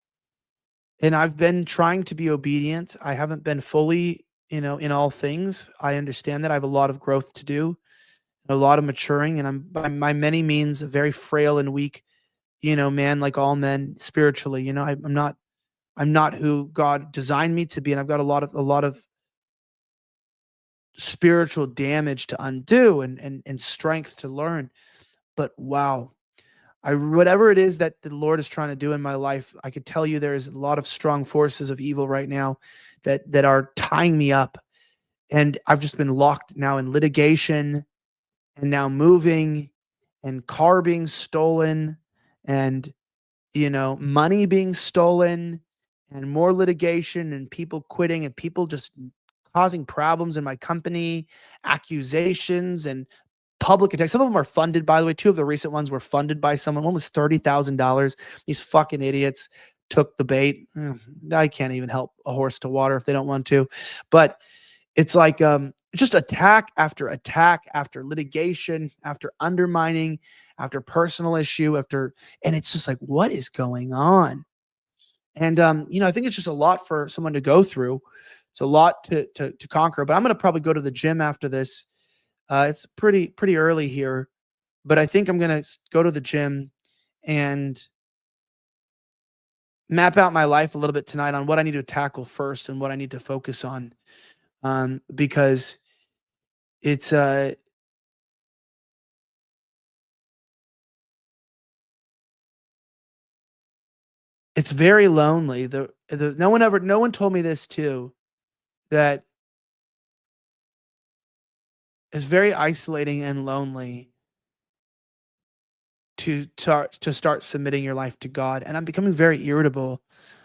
S2: And I've been trying to be obedient. I haven't been fully, in all things. I understand that I have a lot of growth to do, a lot of maturing, and I'm by many means a very frail and weak, man, like all men spiritually. I'm not who God designed me to be, and I've got a lot of spiritual damage to undo and strength to learn. But wow, whatever it is that the Lord is trying to do in my life, I could tell you there is a lot of strong forces of evil right now that are tying me up, and I've just been locked now in litigation, and now moving, and car being stolen, and money being stolen, and more litigation, and people quitting, and people just causing problems in my company, accusations and public attacks. Some of them are funded, by the way. Two of the recent ones were funded by someone. One was $30,000. These fucking idiots took the bait. I can't even help a horse to water if they don't want to. But it's like just attack after litigation, after undermining, after personal issue, and it's just like, what is going on? And I think it's just a lot for someone to go through. It's a lot to conquer. But I'm going to probably go to the gym after this. It's pretty early here, but I think I'm going to go to the gym and map out my life a little bit tonight on what I need to tackle first and what I need to focus on. Because it's very lonely. No one told me this too, that it's very isolating and lonely to start submitting your life to God. And I'm becoming very irritable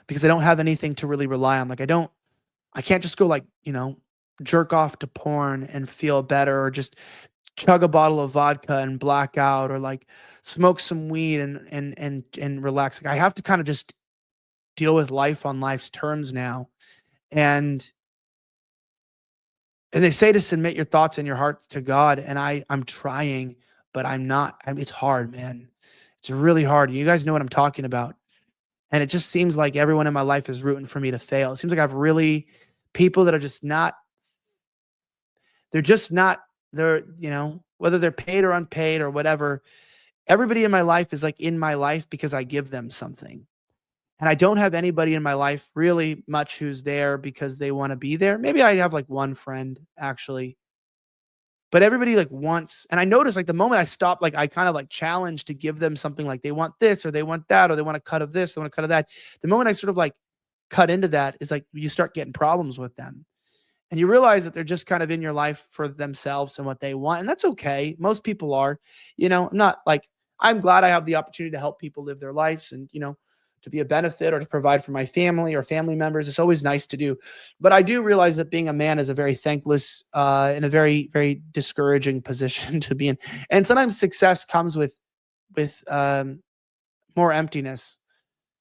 S2: because I don't have anything to really rely on. Like I can't just go like, jerk off to porn and feel better, or just chug a bottle of vodka and black out, or like smoke some weed and relax. Like I have to kind of just deal with life on life's terms now. And they say to submit your thoughts and your heart to God. And I'm trying, but I'm not. It's hard, man. It's really hard. You guys know what I'm talking about. And it just seems like everyone in my life is rooting for me to fail. It seems like I have really people that are just not, they're, whether they're paid or unpaid or whatever. Everybody in my life is like in my life because I give them something. And I don't have anybody in my life really much who's there because they want to be there. Maybe I have like one friend actually, but everybody like wants, and I notice like the moment I stop, like I kind of like challenge to give them something, like they want this or they want that, or they want a cut of this, they want a cut of that. The moment I sort of like cut into that is like you start getting problems with them. And you realize that they're just kind of in your life for themselves and what they want. And that's okay. Most people are, I'm glad I have the opportunity to help people live their lives and, to be a benefit or to provide for my family or family members. It's always nice to do. But I do realize that being a man is a very thankless and a very, very discouraging position to be in. And sometimes success comes with more emptiness,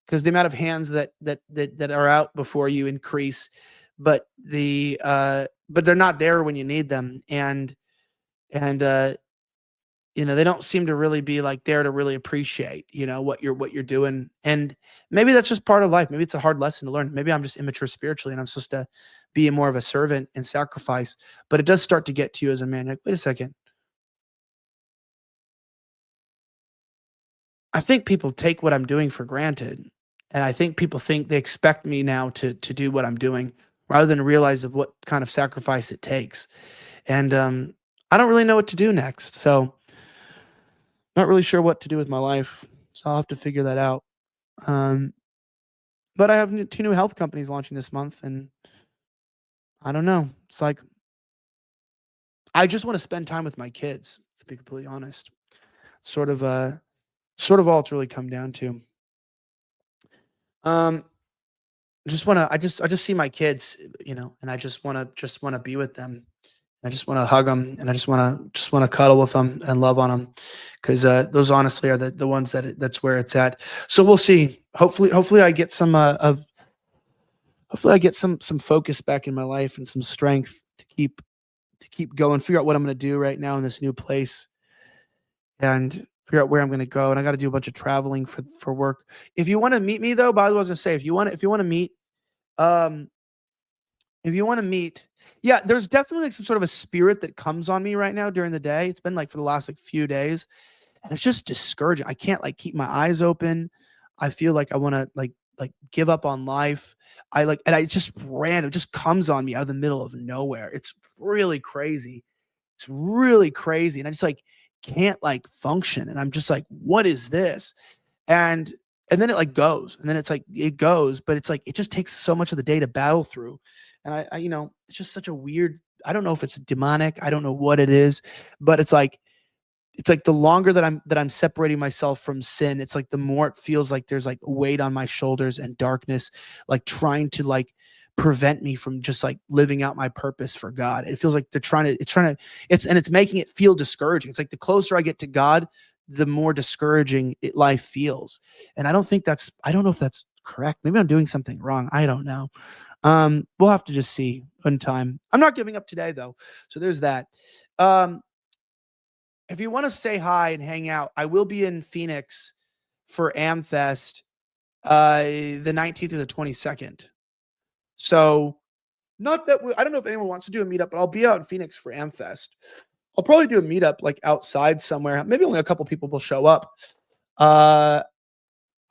S2: because the amount of hands that are out before you increase, but but they're not there when you need them. And they don't seem to really be like there to really appreciate, what you're doing. And maybe that's just part of life. Maybe it's a hard lesson to learn. Maybe I'm just immature spiritually and I'm supposed to be more of a servant and sacrifice, but it does start to get to you as a man. You're like, wait a second. I think people take what I'm doing for granted. And I think people think they expect me now to do what I'm doing rather than realize of what kind of sacrifice it takes. And I don't really know what to do next. So not really sure what to do with my life. So I'll have to figure that out. But I have 2 new health companies launching this month. And I don't know. It's like, I just want to spend time with my kids, to be completely honest. Sort of all it's really come down to. I just see my kids, and I just want to be with them. I just want to hug them, and I just want to cuddle with them and love on them, because those honestly are the ones that's where it's at. So we'll see. Hopefully I get some some focus back in my life and some strength to keep going. Figure out what I'm going to do right now in this new place, and figure out where I'm going to go. And I got to do a bunch of traveling for work. If you want to meet me, though, by the way, I was going to say, if you want to meet, yeah, there's definitely like some sort of a spirit that comes on me right now during the day. It's been like for the last like few days, and it's just discouraging. I can't like keep my eyes open. I feel like I want to like give up on life. And it just comes on me out of the middle of nowhere. It's really crazy. And I just like can't like function. And I'm just like, what is this? And then it like goes, and then it's like it goes, but it's like it just takes so much of the day to battle through. And I it's just such a weird, I don't know if it's demonic, I don't know what it is, but it's like the longer that I'm separating myself from sin, it's like the more it feels like there's like weight on my shoulders and darkness, like trying to like prevent me from just like living out my purpose for God. It feels like it's making it feel discouraging. It's like the closer I get to God, the more discouraging life feels. And I don't know if that's correct. Maybe I'm doing something wrong. I don't know. We'll have to just see in time. I'm not giving up today though. So there's that. If you want to say hi and hang out, I will be in Phoenix for AmFest, the 19th or the 22nd. So not that I don't know if anyone wants to do a meetup, but I'll be out in Phoenix for AmFest. I'll probably do a meetup like outside somewhere. Maybe only a couple people will show up. I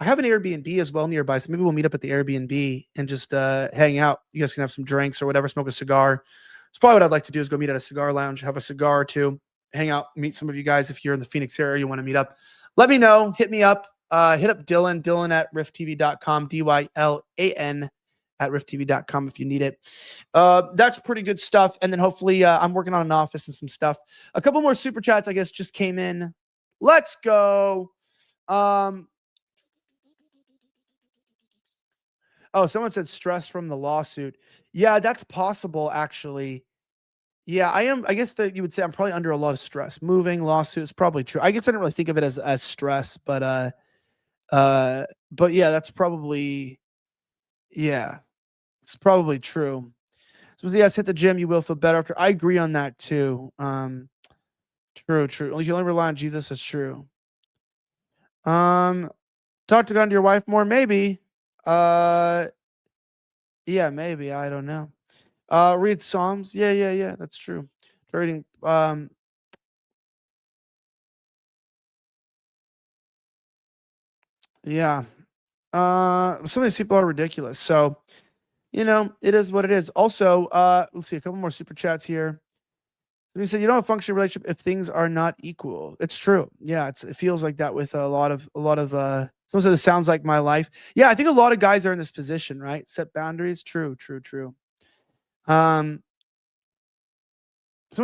S2: have an Airbnb as well nearby, so maybe we'll meet up at the Airbnb and just hang out. You guys can have some drinks or whatever, smoke a cigar. It's probably what I'd like to do is go meet at a cigar lounge, have a cigar or two, hang out, meet some of you guys. If you're in the Phoenix area, you want to meet up, let me know. Hit me up. Hit up Dylan at rifftv.com, DYLAN at rifftv.com if you need it. That's pretty good stuff. And then hopefully I'm working on an office and some stuff. A couple more super chats, I guess, just came in. Let's go. Oh, someone said stress from the lawsuit. Yeah, that's possible, actually. Yeah, I am. I guess that you would say I'm probably under a lot of stress. Moving, lawsuits, probably true. I guess I didn't really think of it as stress, but yeah, that's probably, yeah, it's probably true. So yes, hit the gym, you will feel better after. I agree on that too. True. You only rely on Jesus. That's true. Talk to God and your wife more, maybe. Yeah, maybe. I don't know. Read Psalms. Yeah. That's true. Reading. Yeah. Some of these people are ridiculous. So, it is what it is. Also, let's see a couple more super chats here. Somebody said you don't have a functioning relationship if things are not equal. It's true. Yeah, it feels like that with a lot of someone said it sounds like my life. Yeah, I think a lot of guys are in this position, right? Set boundaries. True. Someone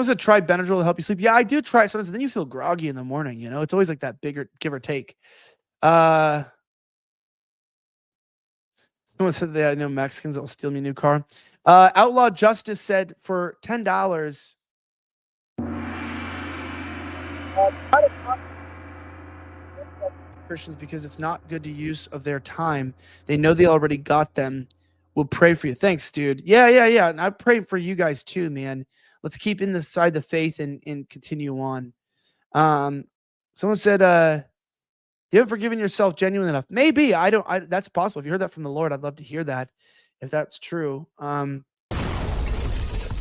S2: said try Benadryl to help you sleep. Yeah, I do try it sometimes. Then you feel groggy in the morning. It's always like that bigger give or take. Someone said they had no Mexicans that will steal me a new car. Outlaw Justice said for $10. Christians, because it's not good to use of their time. They know they already got them. We'll pray for you. Thanks, dude. Yeah. And I pray for you guys too, man. Let's keep inside the faith and continue on. Someone said, you haven't forgiven yourself genuinely enough. Maybe. That's possible. If you heard that from the Lord, I'd love to hear that. If that's true.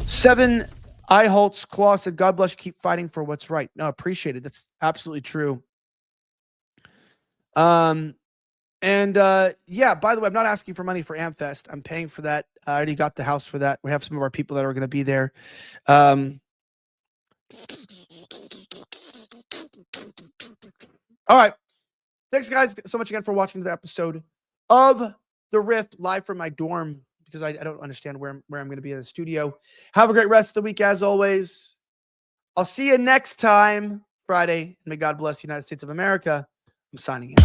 S2: 7 I halts Claw said, God bless you. Keep fighting for what's right. No, appreciate it. That's absolutely true. Yeah, by the way, I'm not asking for money for AmFest. I'm paying for that. I already got the house for that. We have some of our people that are going to be there. All right. Thanks, guys, so much again for watching the episode of The Rift live from my dorm, because I don't understand where I'm going to be in the studio. Have a great rest of the week, as always. I'll see you next time, Friday. May God bless the United States of America. I'm signing in.